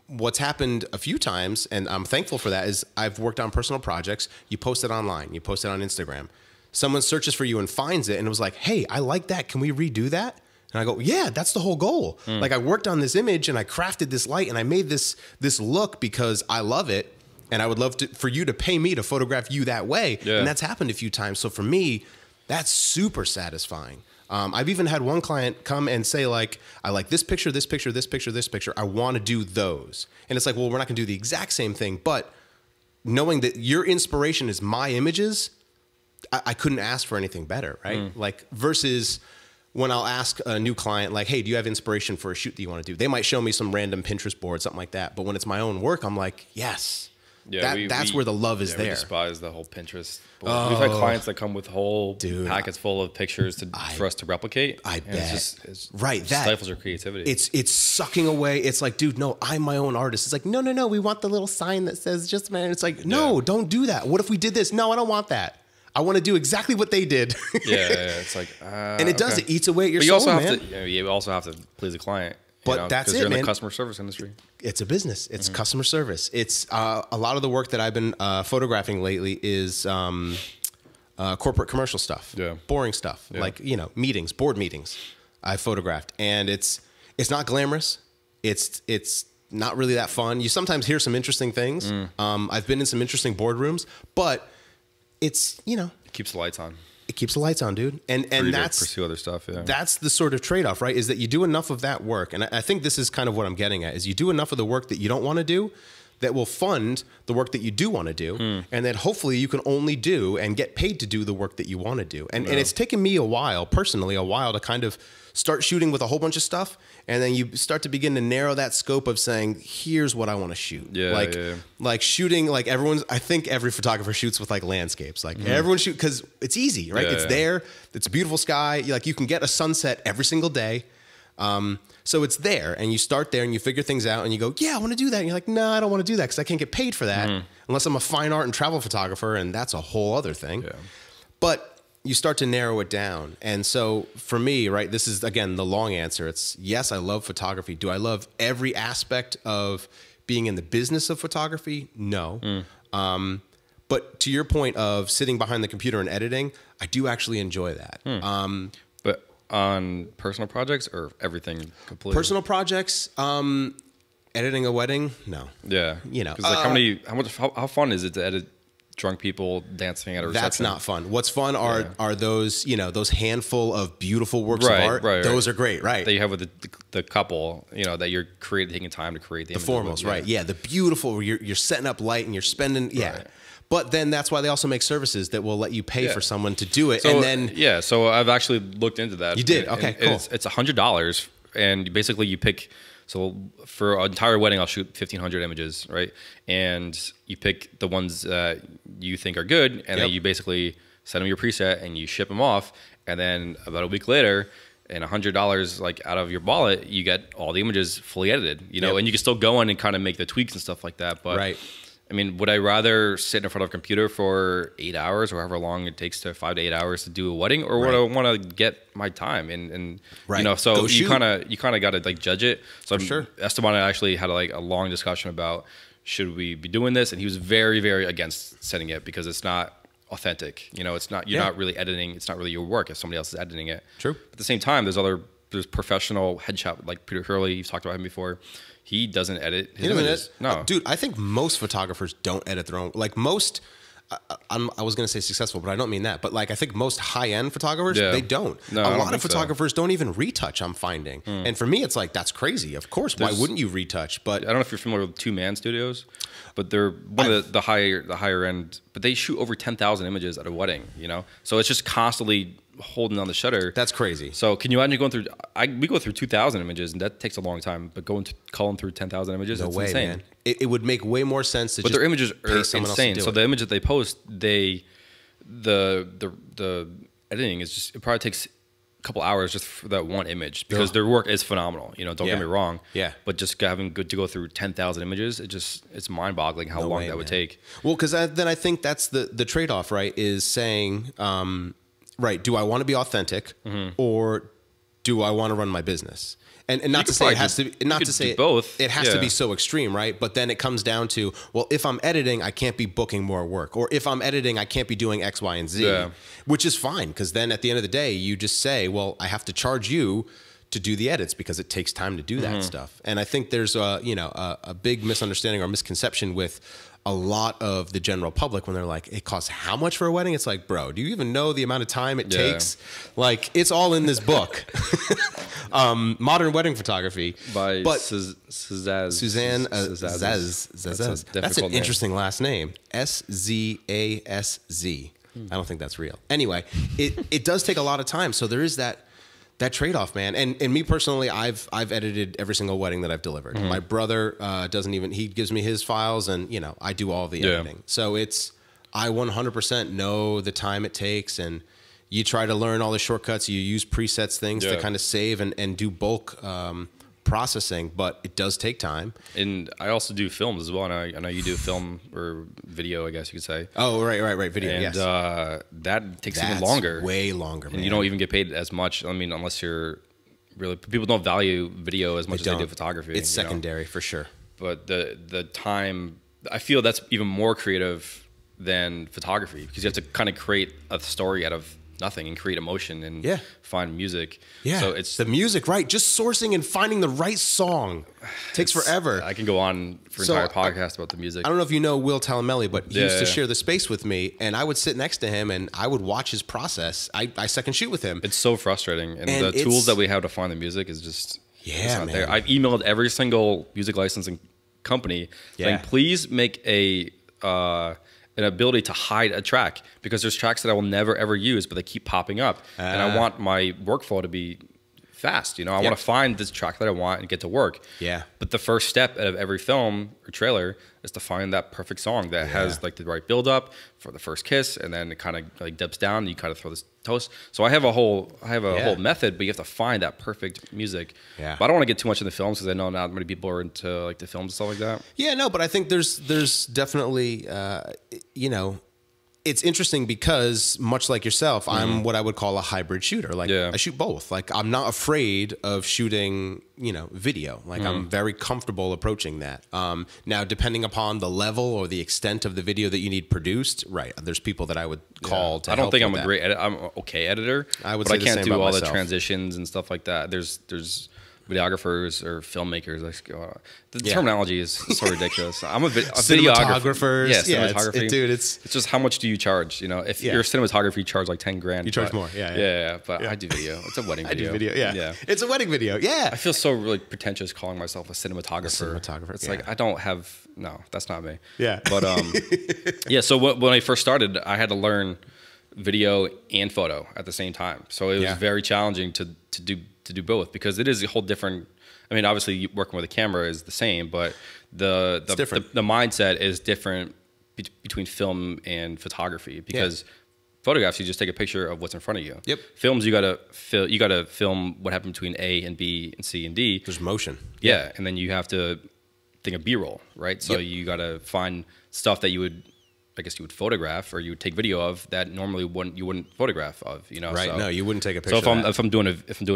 what's happened a few times, and I'm thankful for that, is I've worked on personal projects. You post it online. You post it on Instagram. Someone searches for you and finds it and it was like, hey, I like that. Can we redo that? And I go, yeah, that's the whole goal. Like I worked on this image and I crafted this light and I made this look because I love it. And I would love for you to pay me to photograph you that way. Yeah. And that's happened a few times. So for me, that's super satisfying. I've even had one client come and say like, I like this picture, this picture, this picture, this picture. I want to do those. And it's like, well, we're not gonna do the exact same thing, but knowing that your inspiration is my images, I couldn't ask for anything better, right? Like versus when I'll ask a new client, like, hey, do you have inspiration for a shoot that you want to do? They might show me some random Pinterest board, something like that. But when it's my own work, I'm like, yes. Yeah, that's where the love is there. We despise the whole Pinterest board. Oh, we've had clients that come with whole packets full of pictures for us to replicate. I bet. It that stifles our creativity. It's sucking away. It's like, dude, no, I'm my own artist. It's like, no, we want the little sign that says just man. It's like, no, don't do that. What if we did this? No, I don't want that. I want to do exactly what they did. Yeah, it's like, and it does. It eats away at your soul, man. You also have to please the client. But that's it, you're in man. the customer service industry. It's a business. It's customer service. It's a lot of the work that I've been photographing lately is corporate commercial stuff. Yeah. Boring stuff. Yeah. Like, meetings, board meetings I photographed. And it's not glamorous. It's not really that fun. You sometimes hear some interesting things. I've been in some interesting boardrooms, but it's, it keeps the lights on. It keeps the lights on, dude. And that's pursue other stuff. Yeah. That's the sort of trade-off, right? Is that you do enough of that work. And I think this is kind of what I'm getting at, is you do enough of the work that you don't want to do that will fund the work that you do want to do. And that hopefully you can only do and get paid to do the work that you want to do. And it's taken me personally a while to kind of start shooting with a whole bunch of stuff. And then you start to begin to narrow that scope of saying, here's what I want to shoot. Like shooting, like I think every photographer shoots with like landscapes. Like everyone shoot, because it's easy, right? It's there. It's a beautiful sky. You can get a sunset every single day. So it's there, and you start there and you figure things out and you go, yeah, I want to do that. And you're like, no, I don't want to do that because I can't get paid for that unless I'm a fine art and travel photographer. And that's a whole other thing. Yeah. But you start to narrow it down. And so for me, right, this is, again, the long answer. It's yes, I love photography. Do I love every aspect of being in the business of photography? No. But to your point of sitting behind the computer and editing, I do actually enjoy that. But on personal projects or everything completely? Personal projects, editing a wedding, no. Yeah. Because like how fun is it to edit drunk people dancing at a reception? That's not fun. What's fun are those, those handful of beautiful works of art. Those are great, right? That you have with the couple, that you're taking time to create the foremost, right? Yeah, the beautiful, you're setting up light and you're spending, Right. But then that's why they also make services that will let you pay for someone to do it. So, and then so I've actually looked into that. You did? Okay, cool. It's $100, and basically you pick. So for an entire wedding, I'll shoot 1,500 images, right? And you pick the ones that you think are good, and then you basically send them your preset and you ship them off. And then about a week later, and $100 like out of your wallet, you get all the images fully edited, and you can still go in and kind of make the tweaks and stuff like that. But I mean, would I rather sit in front of a computer for 8 hours or however long it takes to 5 to 8 hours to do a wedding, or would I want to get my time and so you kind of got to like judge it. So I'm sure Esteban and I actually had like a long discussion about should we be doing this, and he was very, very against sending it because it's not authentic. It's not you're not really editing. It's not really your work if somebody else is editing it. True. At the same time, there's professional headshot like Peter Hurley. You've talked about him before. He doesn't edit his images. No. Dude, I think most photographers don't edit their own. Like most, I was going to say successful, but I don't mean that. But like I think most high-end photographers, they don't. No, a lot of photographers don't even retouch, I'm finding. And for me, it's like, that's crazy. Of course, why wouldn't you retouch? But I don't know if you're familiar with two-man studios, but they're one of the higher end, but they shoot over 10,000 images at a wedding, So it's just constantly holding on the shutter. That's crazy. So can you imagine going through? We go through 2,000 images, and that takes a long time. But culling through 10,000 images, that's insane. Man. It would make way more sense to. But their images are insane. So the image that they post, the editing is just, it probably takes a couple hours just for that one image because their work is phenomenal. Don't get me wrong. Yeah. But just having to go through 10,000 images, it's mind-boggling how long that would take. Well, because then I think that's the trade-off, right? Is saying. Right. Do I want to be authentic or do I want to run my business? And not You to could say it probably has do- to, not you to could say do both. it has to Yeah. be so extreme, right? But then it comes down to, well, if I'm editing, I can't be booking more work, or if I'm editing, I can't be doing X, Y, and Z, Yeah. which is fine because then at the end of the day, you just say, well, I have to charge you to do the edits because it takes time to do that stuff. And I think there's a big misunderstanding or misconception with a lot of the general public when they're like, it costs how much for a wedding? It's like, bro, do you even know the amount of time it takes? Like, it's all in this book. Modern Wedding Photography by Suzanne Zaz. That's an interesting last name. Szaszz. I don't think that's real. Anyway, it does take a lot of time. So there is that trade-off, man. And me personally, I've edited every single wedding that I've delivered. My brother doesn't even, he gives me his files and, I do all the editing. So I 100% know the time it takes, and you try to learn all the shortcuts. You use presets things to kind of save and do bulk processing, but it does take time. And I also do films as well. And I know you do film or video, I guess you could say. Oh, right. Video, and, yes. That takes That's even longer. Way longer, man. And you don't even get paid as much. I mean, unless you're really, people don't value video as much as they do photography. It's secondary for sure. But the time, I feel that's even more creative than photography because you have to kind of create a story out of nothing and create emotion and find music. Yeah. So it's the music, right? Just sourcing and finding the right song takes forever. I can go on for an entire podcast about the music. I don't know if you know Will Talamelli, but he used to share the space with me, and I would sit next to him and I would watch his process. I second shoot with him. It's so frustrating. And the tools that we have to find the music is just it's not there. I've emailed every single music licensing company saying, please make an ability to hide a track because there's tracks that I will never ever use, but they keep popping up, and I want my workflow to be fast. I want to find this track that I want and get to work. Yeah. But the first step of every film or trailer is to find that perfect song that has like the right build up for the first kiss, and then it kind of like dips down. And you kind of throw this toast. So I have a whole method, but you have to find that perfect music. Yeah. But I don't want to get too much in the films because I know not many people are into like the films and stuff like that. Yeah, no, but I think there's definitely it's interesting because much like yourself, I'm what I would call a hybrid shooter. Like I shoot both. Like I'm not afraid of shooting, video. Like I'm very comfortable approaching that. Now, depending upon the level or the extent of the video that you need produced, right? There's people that I would call to. I don't think I'm a great editor. I'm an okay editor. I would, but say I can't the same do about all myself. the transitions and stuff like that. There's videographers or filmmakers. The terminology is so ridiculous. I'm a cinematographers. Cinematography. Dude, it's just how much do you charge? If you're a cinematographer, you charge like 10 grand. You charge more. But I do video. It's a wedding video. I do video. Yeah. It's a wedding video. Yeah. I feel so really pretentious calling myself a cinematographer. It's like I don't have. No, that's not me. Yeah. But So when I first started, I had to learn video and photo at the same time. So it was very challenging to do both because it is a whole different. I mean, obviously working with a camera is the same, but the mindset is different between film and photography because photographs, you just take a picture of what's in front of you. Yep. Films, you gotta film what happened between A and B and C and D. There's motion. Yeah, and then you have to think of B-roll, right? So you gotta find stuff that you would photograph or you would take video of that normally you wouldn't photograph of, Right. So, no, you wouldn't take a picture. So if I'm doing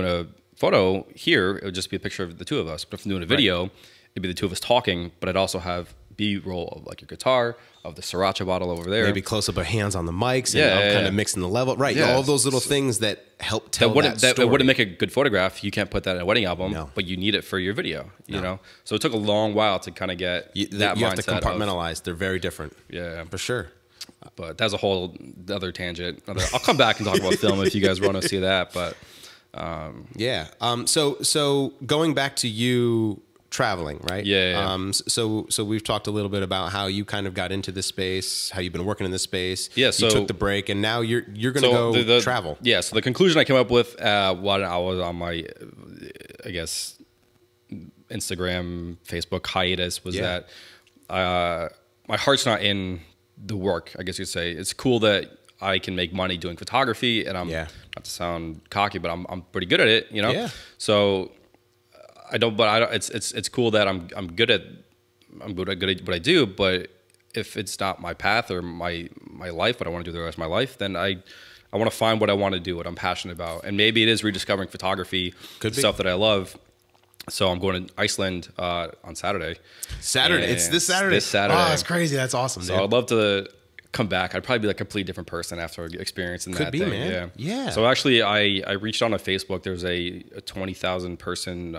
a photo here, it would just be a picture of the two of us. But if I'm doing a video, it'd be the two of us talking, but I'd also have B-roll of like your guitar, of the sriracha bottle over there. Maybe close up of hands on the mics and I'm kind of mixing the level. Right. Yeah. All those little things that help tell that story. That wouldn't make a good photograph. You can't put that in a wedding album, but you need it for your video, you know? So it took a long while to kind of get that mindset. You have to compartmentalize. They're very different. Yeah. For sure. But that's a whole other tangent. I'll come back and talk about film if you guys want to see that. But so going back to you traveling, right? Yeah. So we've talked a little bit about how you kind of got into this space, how you've been working in this space. Yeah. So you took the break, and now you're going to go travel. Yeah. So the conclusion I came up with while I was on my, Instagram, Facebook hiatus was that my heart's not in the work, I guess you'd say. It's cool that I can make money doing photography, and I'm not to sound cocky, but I'm pretty good at it, Yeah. So it's cool that I'm good at what I do, but if it's not my path or my life, what I want to do the rest of my life, then I I want to find what I want to do, what I'm passionate about, and maybe it is rediscovering photography, stuff that I love. So I'm going to Iceland on Saturday. It's this Saturday. This Saturday. Oh, that's crazy. That's awesome. So I'd love to come back. I'd probably be like a completely different person after experiencing that thing. Man. Yeah. So actually, I reached out on Facebook. There's a 20,000 person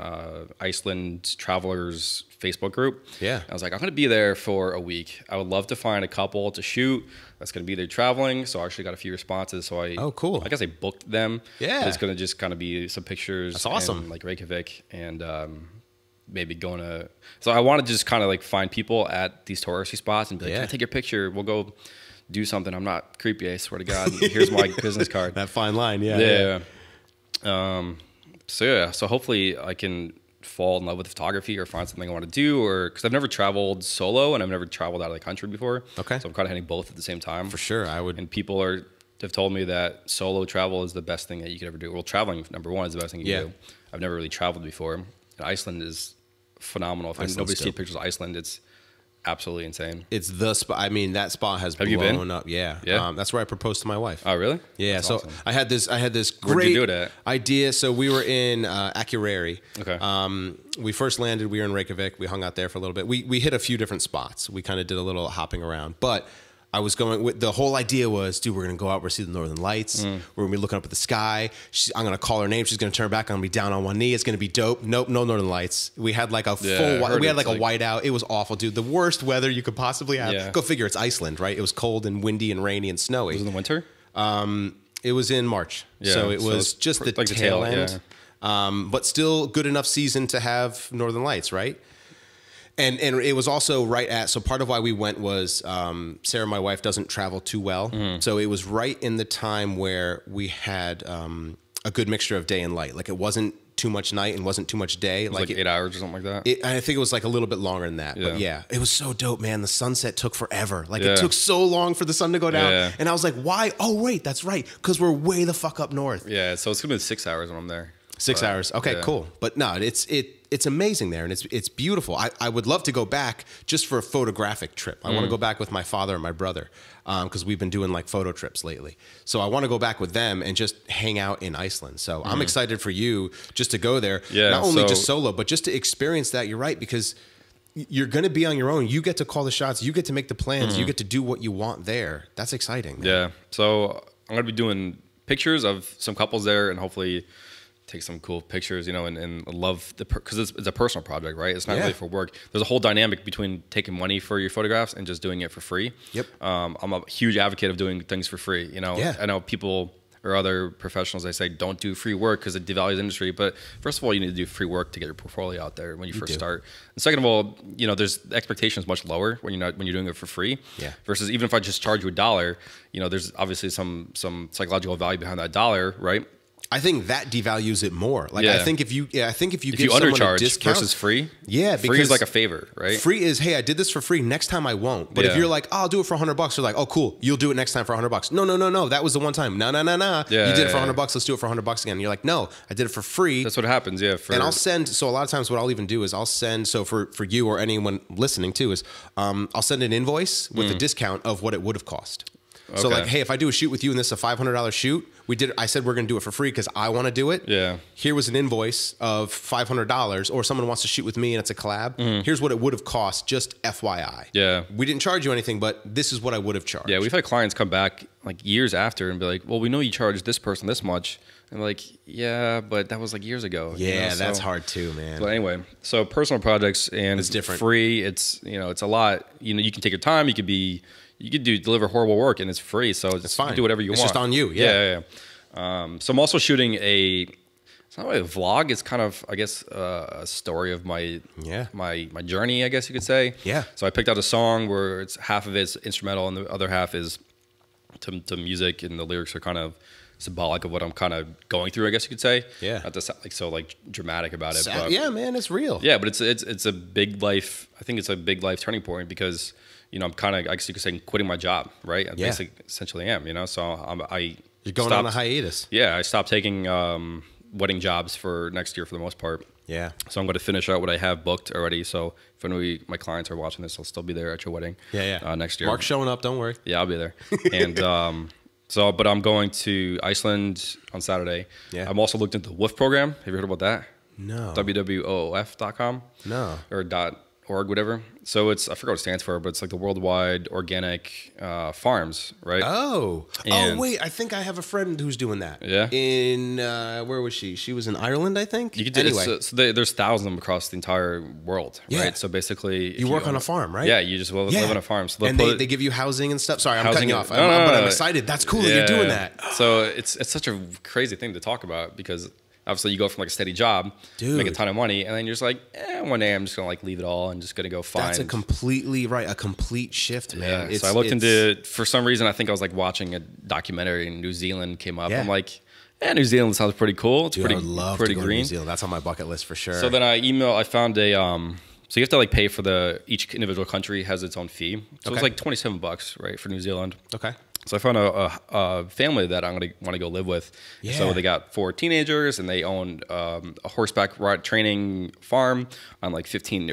Iceland travelers Facebook group. Yeah. I was like, I'm going to be there for a week. I would love to find a couple to shoot that's going to be there traveling. So I actually got a few responses. So cool. I guess I booked them. Yeah. But it's going to just kind of be some pictures. That's awesome. And, like Reykjavik and maybe going to. So I want to just kind of like find people at these touristy spots and be like, can I take your picture? We'll go do something. I'm not creepy, I swear to God. Here's my business card. That fine line, yeah. So hopefully I can fall in love with photography or find something I want to do, or because I've never traveled solo and I've never traveled out of the country before. Okay. So I'm kind of hitting both at the same time. For sure, I would. And people have told me that solo travel is the best thing that you could ever do. Well, traveling, number one, is the best thing you can do. I've never really traveled before. And Iceland is phenomenal. If nobody's seen pictures of Iceland, it's absolutely insane. It's the spot. I mean, that spot has blown up. Yeah. That's where I proposed to my wife. Oh, really? Yeah. That's so awesome. I had this Where'd great you do it at? idea. So we were in Akureyri. Okay. We first landed. We were in Reykjavik. We hung out there for a little bit. We hit a few different spots. We kind of did a little hopping around, but I was going with the whole idea was, dude, we're going to go out, we're going to see the Northern Lights. We're going to be looking up at the sky. I'm going to call her name. She's going to turn back. I'm going to be down on one knee. It's going to be dope. Nope, no Northern Lights. We had like a we had like a whiteout. It was awful, dude. The worst weather you could possibly have. Yeah. Go figure, it's Iceland, right? It was cold and windy and rainy and snowy. Was it in the winter? It was in March. Yeah, so it was just the like tail end. But still good enough season to have Northern Lights, right? And it was also right at, so part of why we went was Sarah, my wife, doesn't travel too well. So it was right in the time where we had a good mixture of day and light. Like it wasn't too much night and wasn't too much day. Like 8 hours or something like that? I think it was like a little bit longer than that. But yeah, it was so dope, man. The sunset took forever. Like it took so long for the sun to go down. Yeah. And I was like, why? Oh, wait, that's right. Because we're way the fuck up north. Yeah, so it's going to be 6 hours when I'm there. 6 hours. Okay, cool. But no, it's amazing there, and it's beautiful. I would love to go back just for a photographic trip. I want to go back with my father and my brother because we've been doing like photo trips lately. So I want to go back with them and just hang out in Iceland. So I'm excited for you just to go there. Yeah, not only just solo, but just to experience that. You're right, because you're going to be on your own. You get to call the shots. You get to make the plans. You get to do what you want there. That's exciting, man. Yeah. So I'm going to be doing pictures of some couples there and hopefully take some cool pictures, you know, and love because it's a personal project, right? It's not really for work. There's a whole dynamic between taking money for your photographs and just doing it for free. Yep. I'm a huge advocate of doing things for free. You know, I know people or other professionals, they say don't do free work because it devalues the industry. But first of all, you need to do free work to get your portfolio out there when you first start. And second of all, you know, there's the expectation is much lower when you're doing it for free. Yeah. Versus even if I just charge you $1, you know, there's obviously some psychological value behind that $1, right? I think that devalues it more. Like I think if you give undercharge discount versus free, because free is like a favor, right? Free is, hey, I did this for free. Next time I won't. But if you're like, oh, I'll do it for $100, you're like, oh, cool, you'll do it next time for $100. No, that was the one time. No. You did it for $100. Let's do it for $100 again. And you're like, no, I did it for free. That's what happens. Yeah. And I'll send. So a lot of times, what I'll even do is I'll send. So for you or anyone listening too is, I'll send an invoice with a discount of what it would have cost. So like, hey, if I do a shoot with you and this is a $500 shoot, I said we're going to do it for free because I want to do it. Yeah. Here was an invoice of $500, or someone wants to shoot with me and it's a collab. Here's what it would have cost, just FYI. Yeah. We didn't charge you anything, but this is what I would have charged. Yeah, we've had clients come back like years after and be like, well, we know you charged this person this much. And I'm like, yeah, but that was like years ago. Yeah, you know? That's hard too, man. But anyway, so personal projects and it's different. Free. It's, you know, it's a lot. You know, you can take your time. You could deliver horrible work and it's free. So it's fine. You can do whatever you want. It's just on you. Yeah. So I'm also shooting it's not really a vlog. It's kind of, I guess, a story of my journey, I guess you could say. Yeah. So I picked out a song where it's half of it's instrumental and the other half is to music, and the lyrics are kind of symbolic of what I'm kind of going through, I guess you could say. Yeah. Not to sound like so like dramatic about it. But, yeah, man, it's real. Yeah, but it's a big life. I think it's a big life turning point because, you know, I'm kind of, I guess you could say, quitting my job, right? I essentially am, you know. So you're going on a hiatus. Yeah, I stopped taking wedding jobs for next year for the most part. Yeah. So I'm going to finish out what I have booked already. So if any of my clients are watching this, I'll still be there at your wedding. Next year. Marc's showing up. Don't worry. Yeah, I'll be there. And So, but I'm going to Iceland on Saturday. Yeah. I'm also looked into the WOOF program. Have you heard about that? No. WWOOF.com? No. Or .org, whatever. So it's, I forgot what it stands for, but it's like the Worldwide Organic Farms, right? Oh. And- wait. I think I have a friend who's doing that. Yeah? In, where was she? She was in Ireland, I think. You could do, anyway. there's thousands of them across the entire world, Yeah. right? So basically, if You work on a farm, right? Yeah, you just live on a farm. So and they give you housing and stuff. Sorry, I'm cutting you off. No, but I'm excited. That's cool that you're doing that. So it's such a crazy thing to talk about because obviously you go from like a steady job, make a ton of money, and then you're just like, one day I'm just gonna like leave it all and just gonna go find. That's a complete shift, man. Yeah. So I looked into, for some reason, I think I was like watching a documentary in New Zealand came up. Yeah. I'm like, New Zealand sounds pretty cool. It's Dude, I pretty, would love pretty to go green. to New Zealand. That's on my bucket list for sure. So then I found a, so you have to like pay for each individual country has its own fee. So it was like $27, right, for New Zealand. Okay. So I found a family that I'm gonna want to go live with. Yeah. So they got 4 teenagers, and they owned a horseback training farm on like 40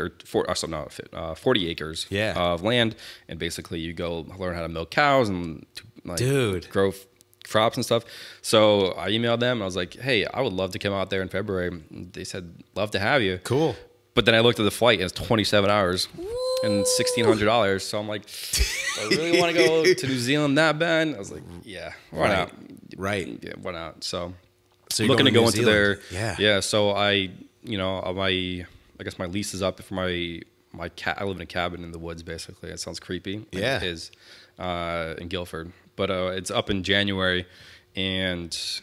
acres of land. And basically, you go learn how to milk cows and like grow crops and stuff. So I emailed them. And I was like, "Hey, I would love to come out there in February." They said, "Love to have you." Cool. But then I looked at the flight, and it's 27 hours. And $1,600. So I'm like, I really want to go to New Zealand that bad. I was like, yeah, why not? Right. Yeah, why not? So you're looking to go into Zealand. their yeah. So I guess my lease is up for my I live in a cabin in the woods basically. It sounds creepy. Yeah. It is in Guilford, but it's up in January, and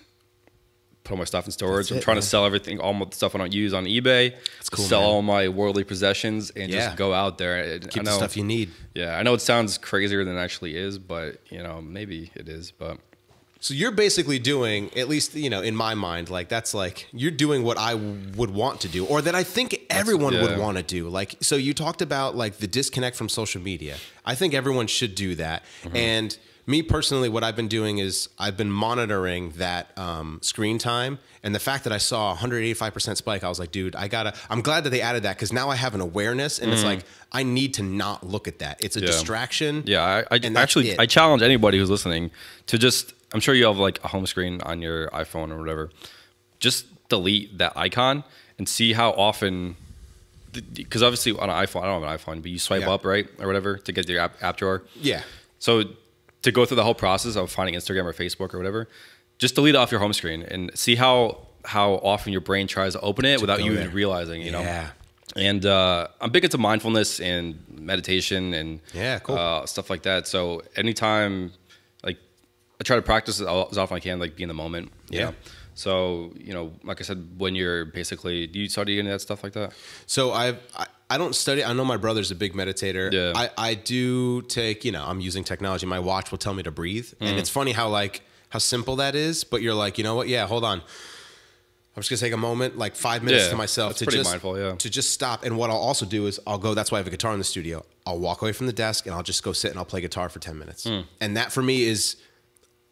put all my stuff in storage. I'm trying to sell everything, all the stuff I don't use on eBay. That's cool, sell man. all my worldly possessions and just go out there. Keep the stuff you need. Yeah, I know it sounds crazier than it actually is, but maybe it is. But so you're basically doing, at least in my mind, like that's like you're doing what I would want to do, or that I think everyone would want to do. Like, so you talked about like the disconnect from social media. I think everyone should do that, and me personally, what I've been doing is I've been monitoring that screen time, and the fact that I saw 185% spike, I was like, dude, I'm glad that they added that because now I have an awareness, and it's like I need to not look at that. It's a distraction. Yeah, I challenge anybody who's listening to just, I'm sure you have like a home screen on your iPhone or whatever, just delete that icon and see how often, because obviously on an iPhone, I don't have an iPhone, but you swipe up, right, or whatever to get to your app drawer. Yeah. So to go through the whole process of finding Instagram or Facebook or whatever, just delete it off your home screen and see how often your brain tries to open it without you even realizing, Yeah. And I'm big into mindfulness and meditation and stuff like that. So anytime, like, I try to practice it as often as I can, like be in the moment. You know? So, like I said, when you're basically, do you study any of that stuff like that? So I don't study. I know my brother's a big meditator. Yeah. I do take, I'm using technology. My watch will tell me to breathe. And it's funny how simple that is, but you're like, you know what? Yeah, hold on. I'm just gonna take a moment, like 5 minutes to myself to just stop. And what I'll also do is that's why I have a guitar in the studio. I'll walk away from the desk and I'll just go sit and I'll play guitar for 10 minutes. And that for me is,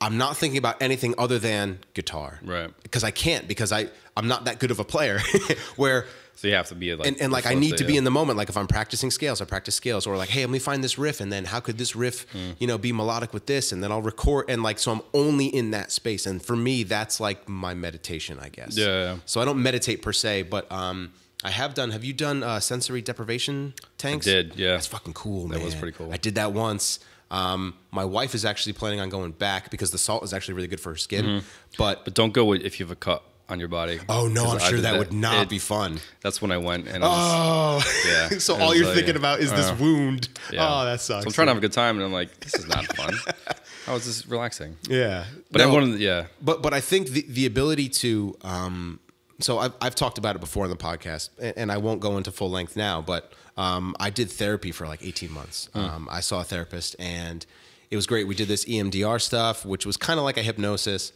I'm not thinking about anything other than guitar. Right. Because I can't, because I'm not that good of a player where. So you have to be like, and like I need to be in the moment. Like if I'm practicing scales, I practice scales, or like, hey, let me find this riff, and then how could this riff, be melodic with this, and then I'll record, and like so I'm only in that space. And for me, that's like my meditation, I guess. Yeah. So I don't meditate per se, but I have done. Have you done sensory deprivation tanks? I did. Yeah. That's fucking cool, man. That was pretty cool. I did that once. My wife is actually planning on going back because the salt is actually really good for her skin. But don't go if you have a cut on your body. Oh no, I'm sure that would not be fun. That's when I went and so all you're thinking about is this wound. Yeah. Oh, that sucks. So I'm trying to have a good time, and I'm like, this is not fun. I was just relaxing. Yeah, but I wanted, But I think the ability to so I've talked about it before on the podcast, and I won't go into full length now, but I did therapy for like 18 months. I saw a therapist, and it was great. We did this EMDR stuff, which was kind of like a hypnosis.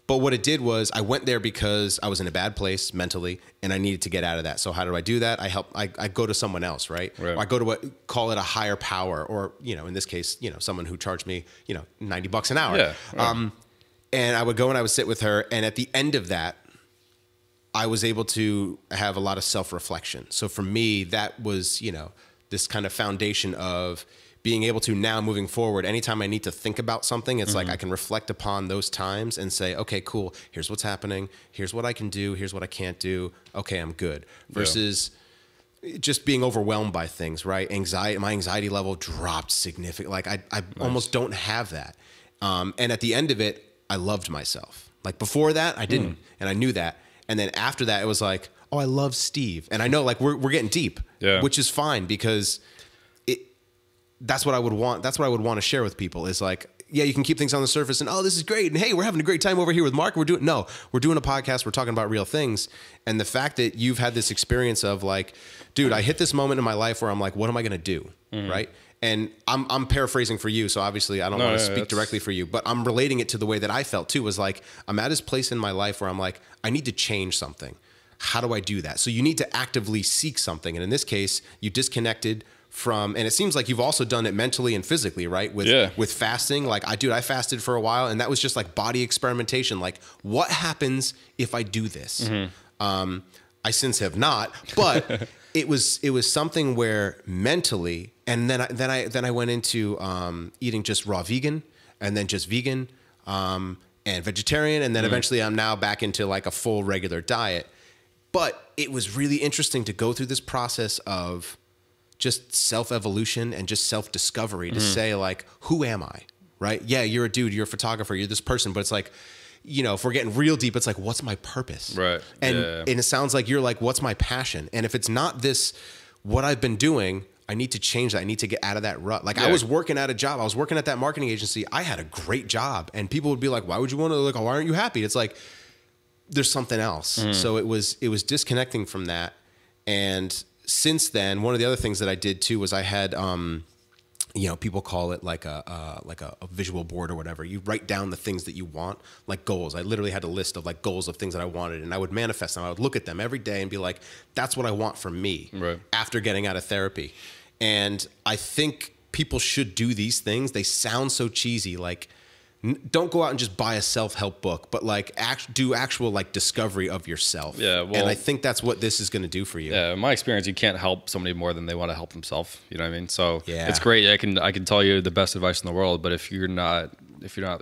But what it did was I went there because I was in a bad place mentally and I needed to get out of that. So how do I do that? I go to someone else, right? Or I go to call it a higher power, or, in this case, someone who charged me, $90 an hour. Yeah. And I would go and I would sit with her. And at the end of that, I was able to have a lot of self-reflection. So for me, that was, this kind of foundation of being able to now moving forward, anytime I need to think about something, it's like I can reflect upon those times and say, okay, cool. Here's what's happening. Here's what I can do. Here's what I can't do. Okay, I'm good. Versus just being overwhelmed by things, right? My anxiety level dropped significantly. Like I almost don't have that. And at the end of it, I loved myself. Like before that, I didn't, and I knew that. And then after that, it was like, oh, I love Steve. And I know like we're getting deep, which is fine because that's what I would want. That's what I would want to share with people is like, yeah, you can keep things on the surface and, oh, this is great. And hey, we're having a great time over here with Marc. We're doing a podcast. We're talking about real things. And the fact that you've had this experience of like, dude, I hit this moment in my life where I'm like, what am I going to do? Right. And I'm paraphrasing for you. So obviously I don't want to speak directly for you, but I'm relating it to the way that I felt too, was like, I'm at this place in my life where I'm like, I need to change something. How do I do that? So you need to actively seek something. And in this case, you disconnected from, and it seems like you've also done it mentally and physically, right? With fasting. Like I fasted for a while and that was just like body experimentation. Like what happens if I do this? I since have not, but it was something where mentally, and then I went into eating just raw vegan and then just vegan and vegetarian. And then eventually I'm now back into like a full regular diet. But it was really interesting to go through this process of just self-evolution and just self-discovery to say like, who am I, right? Yeah, you're a dude, you're a photographer, you're this person, but it's like, you know, if we're getting real deep, it's like, what's my purpose? Right. And it sounds like you're like, what's my passion? And if it's not this, what I've been doing, I need to change that. I need to get out of that rut. Like I was working at a job. I was working at that marketing agency. I had a great job and people would be like, why would you want to, like, oh, why aren't you happy? It's like, there's something else. So it was disconnecting from that. And since then, one of the other things that I did too was I had, you know, people call it like a visual board or whatever. You write down the things that you want, like goals. I literally had a list of like goals of things that I wanted, and I would manifest them. I would look at them every day and be like, that's what I want from me after getting out of therapy. And I think people should do these things. They sound so cheesy, like, don't go out and just buy a self-help book, but like do actual like discovery of yourself. Yeah, well, and I think that's what this is going to do for you. Yeah, in my experience, you can't help somebody more than they want to help themselves. You know what I mean? So it's great. I can tell you the best advice in the world, but if you're not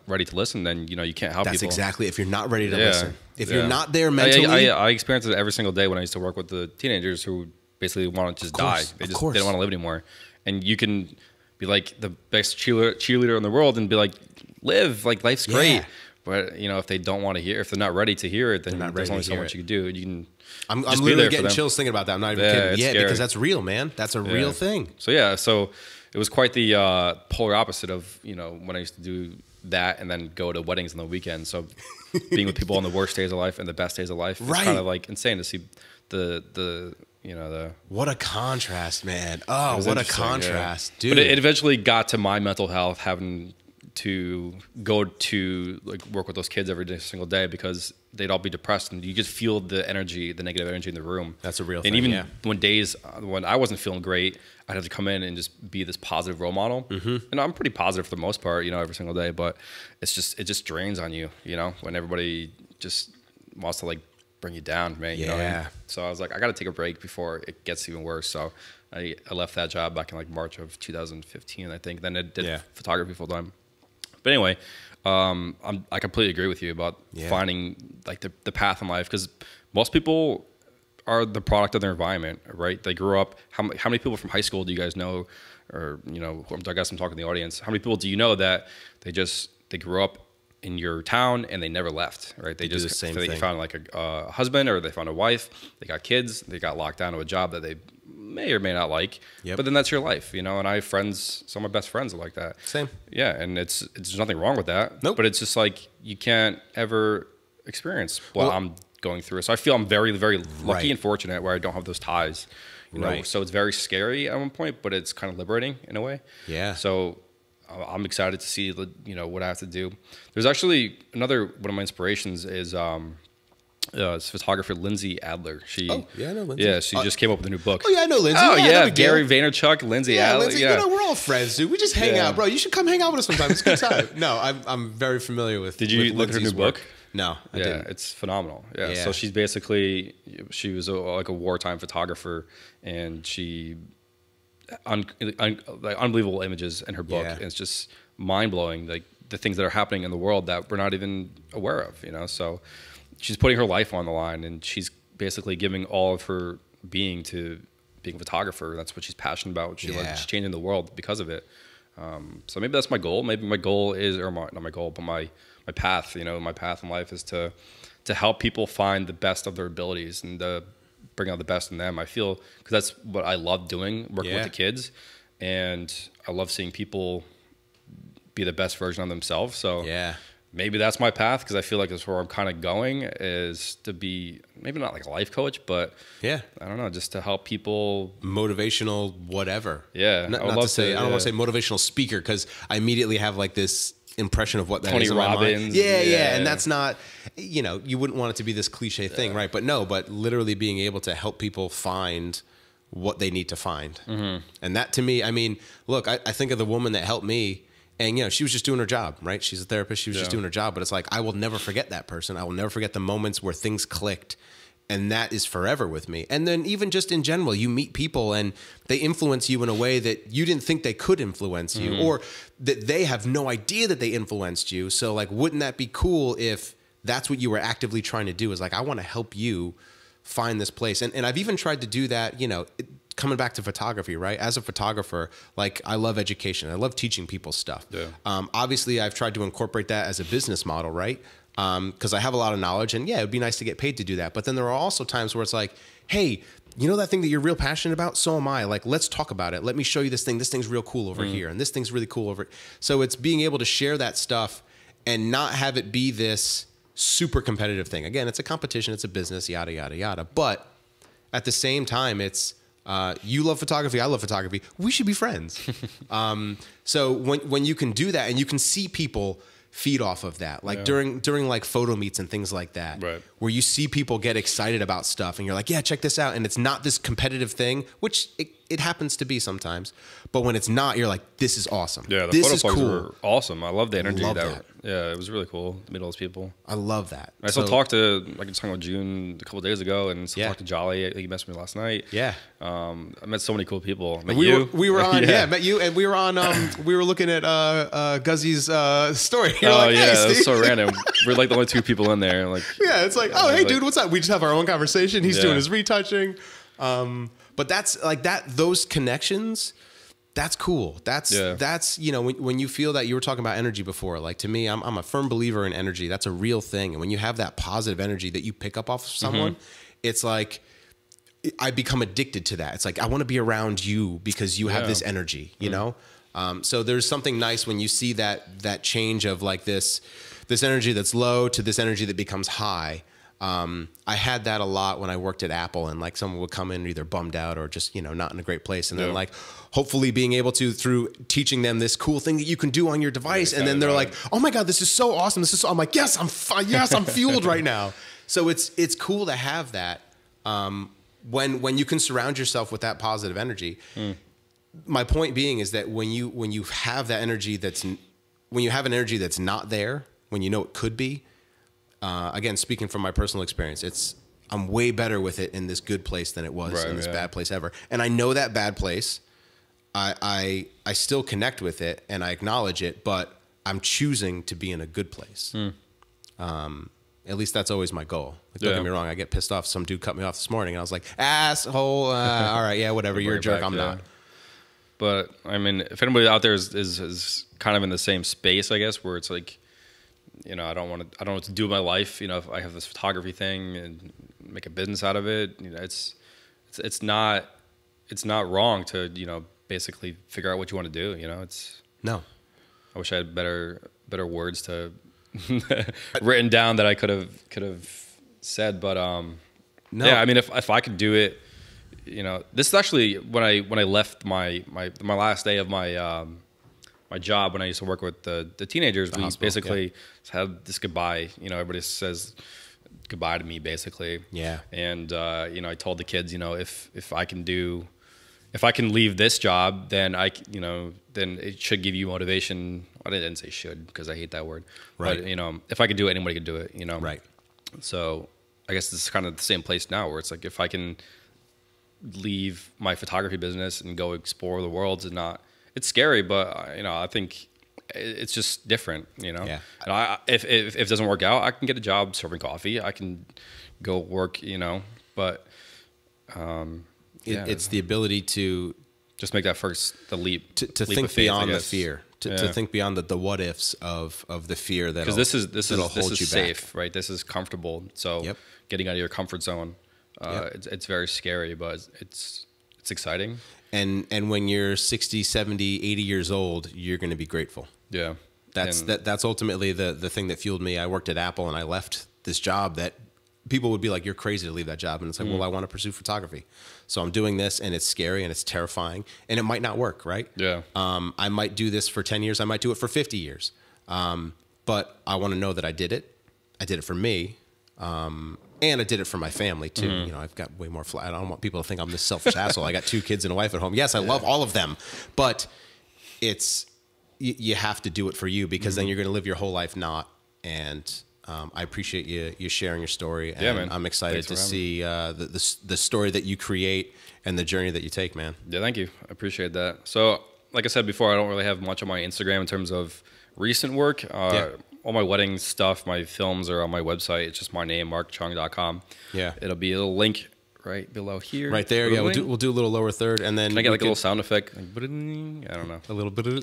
ready to listen, then you know you can't help people. That's exactly. If you're not ready to listen, if you're not there mentally, I experience it every single day when I used to work with the teenagers who basically want to just die. They don't want to live anymore, and you can be like the best cheerleader in the world and be like, live, like life's great. But you know, if they don't want to hear, if they're not ready to hear it, then there's only so much you can do. You can. I'm literally getting chills thinking about that. I'm not even kidding. Yeah, because that's real, man. That's a real thing. So it was quite the polar opposite of, you know, when I used to do that and then go to weddings on the weekend. So being with people on the worst days of life and the best days of life, it's kind of like insane to see the you know, the... What a contrast, man. Oh, what a contrast, dude. But it eventually got to my mental health having to go to like work with those kids every single day because they'd all be depressed and you just feel the energy, the negative energy in the room. That's a real thing. And even when I wasn't feeling great, I'd have to come in and just be this positive role model. And I'm pretty positive for the most part, you know, every single day, but it just drains on you, you know, when everybody just wants to like bring you down, man. You know what I mean? So I was like, I got to take a break before it gets even worse. So I left that job back in like March of 2015, I think. Then I did photography full time. But anyway, I completely agree with you about finding like the path in life, because most people are the product of their environment, right? They grew up. How many people from high school do you guys know, or you know? I guess I'm talking to the audience. How many people do you know that they grew up in your town and they never left, right? They just they found like a husband, or they found a wife. They got kids. They got locked down to a job that they may or may not like, but then that's your life, you know. And I have friends, some of my best friends are like that. Same. Yeah, and there's nothing wrong with that. Nope. But it's just like you can't ever experience what I'm going through. So I feel I'm very, very lucky and fortunate where I don't have those ties. You know, so it's very scary at one point, but it's kind of liberating in a way. Yeah. So I'm excited to see what I have to do. There's actually one of my inspirations is it's photographer Lindsay Adler. I know Lindsay. Yeah, she just came up with a new book. Oh yeah, I know Lindsay. Oh yeah, Gary Vaynerchuk, Lindsay Adler. Lindsay, you know, we're all friends, dude. We just hang out, bro. You should come hang out with us sometime. It's a good time. No, I'm very familiar with. Did you look at her new book? No, I didn't. It's phenomenal. Yeah. So she was like a wartime photographer, and she like unbelievable images in her book. Yeah. And it's just mind blowing, like the things that are happening in the world that we're not even aware of, you know. So she's putting her life on the line, and she's basically giving all of her being to being a photographer. That's what she's passionate about. She's changing the world because of it. So maybe that's my goal. Maybe my goal is, or not my goal, but my path. You know, my path in life is to help people find the best of their abilities and bring out the best in them. I feel, because that's what I love doing, working with the kids, and I love seeing people be the best version of themselves. So maybe that's my path, because I feel like that's where I'm kind of going, is to be maybe not like a life coach, but I don't know, just to help people. Motivational whatever. Yeah. Not to say, I don't want to say motivational speaker, because I immediately have like this impression of what that Tony is in Robbins. my mind. Yeah. And that's not, you know, you wouldn't want it to be this cliche thing, right? But literally being able to help people find what they need to find. And that, to me, I mean, look, I think of the woman that helped me, and, you know, she was just doing her job, right? She's a therapist. She was just doing her job. But it's like, I will never forget that person. I will never forget the moments where things clicked. And that is forever with me. And then even just in general, you meet people and they influence you in a way that you didn't think they could influence you, or that they have no idea that they influenced you. So, like, wouldn't that be cool if that's what you were actively trying to do, is like, I want to help you find this place. And I've even tried to do that, you know, coming back to photography, right? As a photographer, like, I love education. I love teaching people stuff. Obviously, I've tried to incorporate that as a business model, right? Because I have a lot of knowledge, and it'd be nice to get paid to do that. But then there are also times where it's like, hey, you know that thing that you're real passionate about? So am I. Like, let's talk about it. Let me show you this thing. This thing's real cool over here, and this thing's really cool over. So it's being able to share that stuff and not have it be this super competitive thing. Again, it's a competition, it's a business, yada, yada, yada. But at the same time, it's, you love photography, I love photography. We should be friends. So when you can do that, and you can see people feed off of that, like during like photo meets and things like that, where you see people get excited about stuff, and you're like, yeah, check this out. And it's not this competitive thing, which it happens to be sometimes. But when it's not, you're like, this is awesome. Yeah, the this photo is plugs cool. were awesome. I love the energy. That. Yeah, it was really cool to meet all those people. I love that. I still talked to, like, I was talking with June a couple of days ago, and still talked to Jolly. I think he messaged me last night. I met so many cool people. We were on, met you, and we were on, we were looking at Guzzy's story. You're like, hey, it was so random. We're like the only two people in there. Like, it's like, oh, hey, dude, what's up? We just have our own conversation. He's doing his retouching. But that's like that. Those connections. That's cool. That's you know, when you feel that, you were talking about energy before. Like, to me, I'm a firm believer in energy. That's a real thing. And when you have that positive energy that you pick up off of someone, it's like, I become addicted to that. It's like, I want to be around you because you have this energy, you know? So there's something nice when you see that change of like this energy that's low to this energy that becomes high. I had that a lot when I worked at Apple, and like someone would come in either bummed out or just, you know, not in a great place. And then like, hopefully being able to, through teaching them this cool thing that you can do on your device. And then they're like, oh my God, this is so awesome. This is so, I'm like, yes, I'm fine. Yes, I'm fueled right now. So it's cool to have that. When you can surround yourself with that positive energy. My point being is that when you have that energy when you have an energy that's not there, when you know it could be, again, speaking from my personal experience, I'm way better with it in this good place than it was in this bad place ever. And I know that bad place, I still connect with it and I acknowledge it, but I'm choosing to be in a good place. At least that's always my goal. Like, don't get me wrong, I get pissed off. Some dude cut me off this morning, and I was like, asshole. All right, yeah, whatever. You're a jerk. I'm not. But I mean, if anybody out there is kind of in the same space, I guess, where it's like, you know, I don't know what to do with my life. You know, if I have this photography thing and make a business out of it, you know, it's not wrong to, you know, basically figure out what you want to do. You know, I wish I had better words to written down that I could have said, but no. Yeah, I mean, if I could do it, you know, this is actually when I left my last day of my my job when I used to work with the teenagers. We basically had this goodbye. You know, everybody says goodbye to me basically. Yeah. And you know, I told the kids, you know, if I can leave this job, then then it should give you motivation. I didn't say should because I hate that word. Right. But, you know, if I could do it, anybody could do it, you know? Right. So I guess this is kind of the same place now where it's like, if I can leave my photography business and go explore the world is not. It's scary, but you know, I think it's just different. You know, Yeah. And if it doesn't work out, I can get a job serving coffee. I can go work. You know, but it's the ability to just make that the leap to leap think of faith, beyond the fear, to think beyond the what ifs of the fear that because this is hold you safe, back. right? This is comfortable. So getting out of your comfort zone, it's very scary, but it's exciting. And when you're 60, 70, 80 years old, you're going to be grateful. Yeah. That's ultimately the thing that fueled me. I worked at Apple and I left this job that people would be like, you're crazy to leave that job. And it's like, well, I want to pursue photography. So I'm doing this and it's scary and it's terrifying and it might not work. Right. Yeah. I might do this for 10 years. I might do it for 50 years. But I want to know that I did it. I did it for me. And I did it for my family too. You know, I've got way more. I don't want people to think I'm this selfish asshole. I got 2 kids and a wife at home. Yes, I love all of them, but it's you have to do it for you because then you're going to live your whole life not. And I appreciate you sharing your story. And man. I'm excited to see the story that you create and the journey that you take, man. Yeah, thank you. I appreciate that. So, like I said before, I don't really have much on my Instagram in terms of recent work. All my wedding stuff, my films are on my website. It's just my name, marccheung.com. Yeah. It'll be a little link right below here. Right there. Yeah, we'll do a little lower third, and then can I get like a little sound effect? Like, I don't know. A little bit of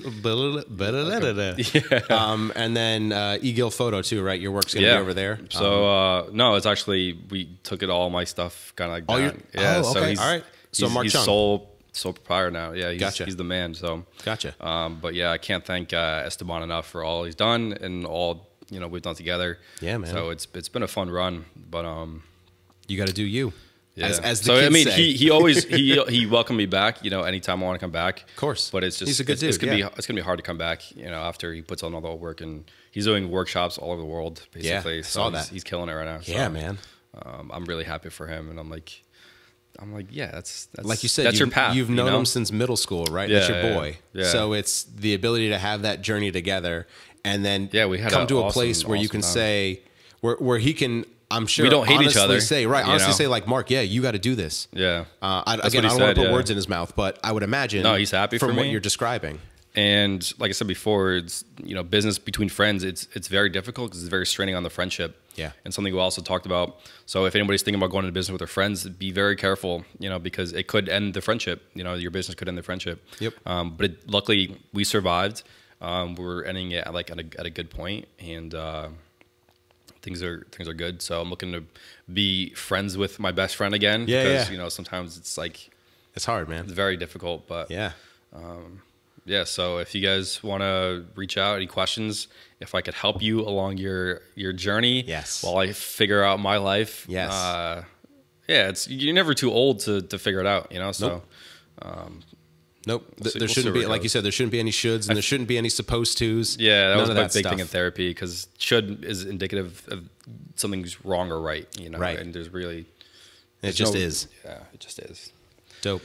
and then eGill Photo too, right? Your work's gonna be over there. So no, it's actually we took it all my stuff kind of like that. Okay. So he's, all right. So Marc Cheung, sole proprietor now. Yeah, he's the man. So gotcha. But yeah, I can't thank Esteban enough for all he's done and all we've done together. Yeah, man. So it's been a fun run, but you got to do you. Yeah. As the kids say. he always he welcomed me back. Anytime I want to come back. Of course. But it's just he's a good dude. It's gonna be hard to come back. After he puts on all the work and he's doing workshops all over the world. Basically, yeah, I saw that. He's killing it right now. So, yeah, man. I'm really happy for him, and I'm like, yeah, that's like you said. That's your path. You've known him since middle school, right? Yeah, that's your boy. Yeah. So it's the ability to have that journey together, and then we had come to a place where you can say, where he can. I'm sure we don't hate each other. Honestly say like, Marc, yeah, you got to do this. Yeah. I don't want to put words in his mouth, but I would imagine. No, he's happy from for what me. you're describing. And like I said before, it's business between friends. It's very difficult because it's very straining on the friendship. Yeah. And something we also talked about. So if anybody's thinking about going into business with their friends, be very careful. Because it could end the friendship. Your business could end the friendship. Yep. But luckily we survived. We're ending it at a good point, and things are good. So I'm looking to be friends with my best friend again. Yeah. Because sometimes it's like it's hard, man. It's very difficult, but yeah. Yeah, so if you guys want to reach out, any questions, if I could help you along your journey, yes, while I figure out my life, yes, you're never too old to figure it out, So, nope. There shouldn't be, like you said, there shouldn't be any shoulds and there shouldn't be any supposed tos. Yeah, that was my big thing in therapy because should is indicative of something's wrong or right, Right. And there's really, it just is. Yeah, it just is. Dope,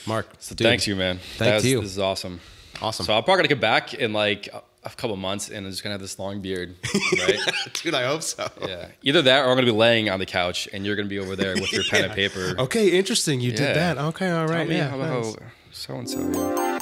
Marc. So thanks you, man. Thank you. This is awesome. Awesome. So I'm probably gonna get back in like a couple months, and I'm just gonna have this long beard, right? Dude, I hope so. Yeah. Either that, or I'm gonna be laying on the couch, and you're gonna be over there with your pen and paper. Okay, interesting. You did that. Okay, all right. Tell me how so and so.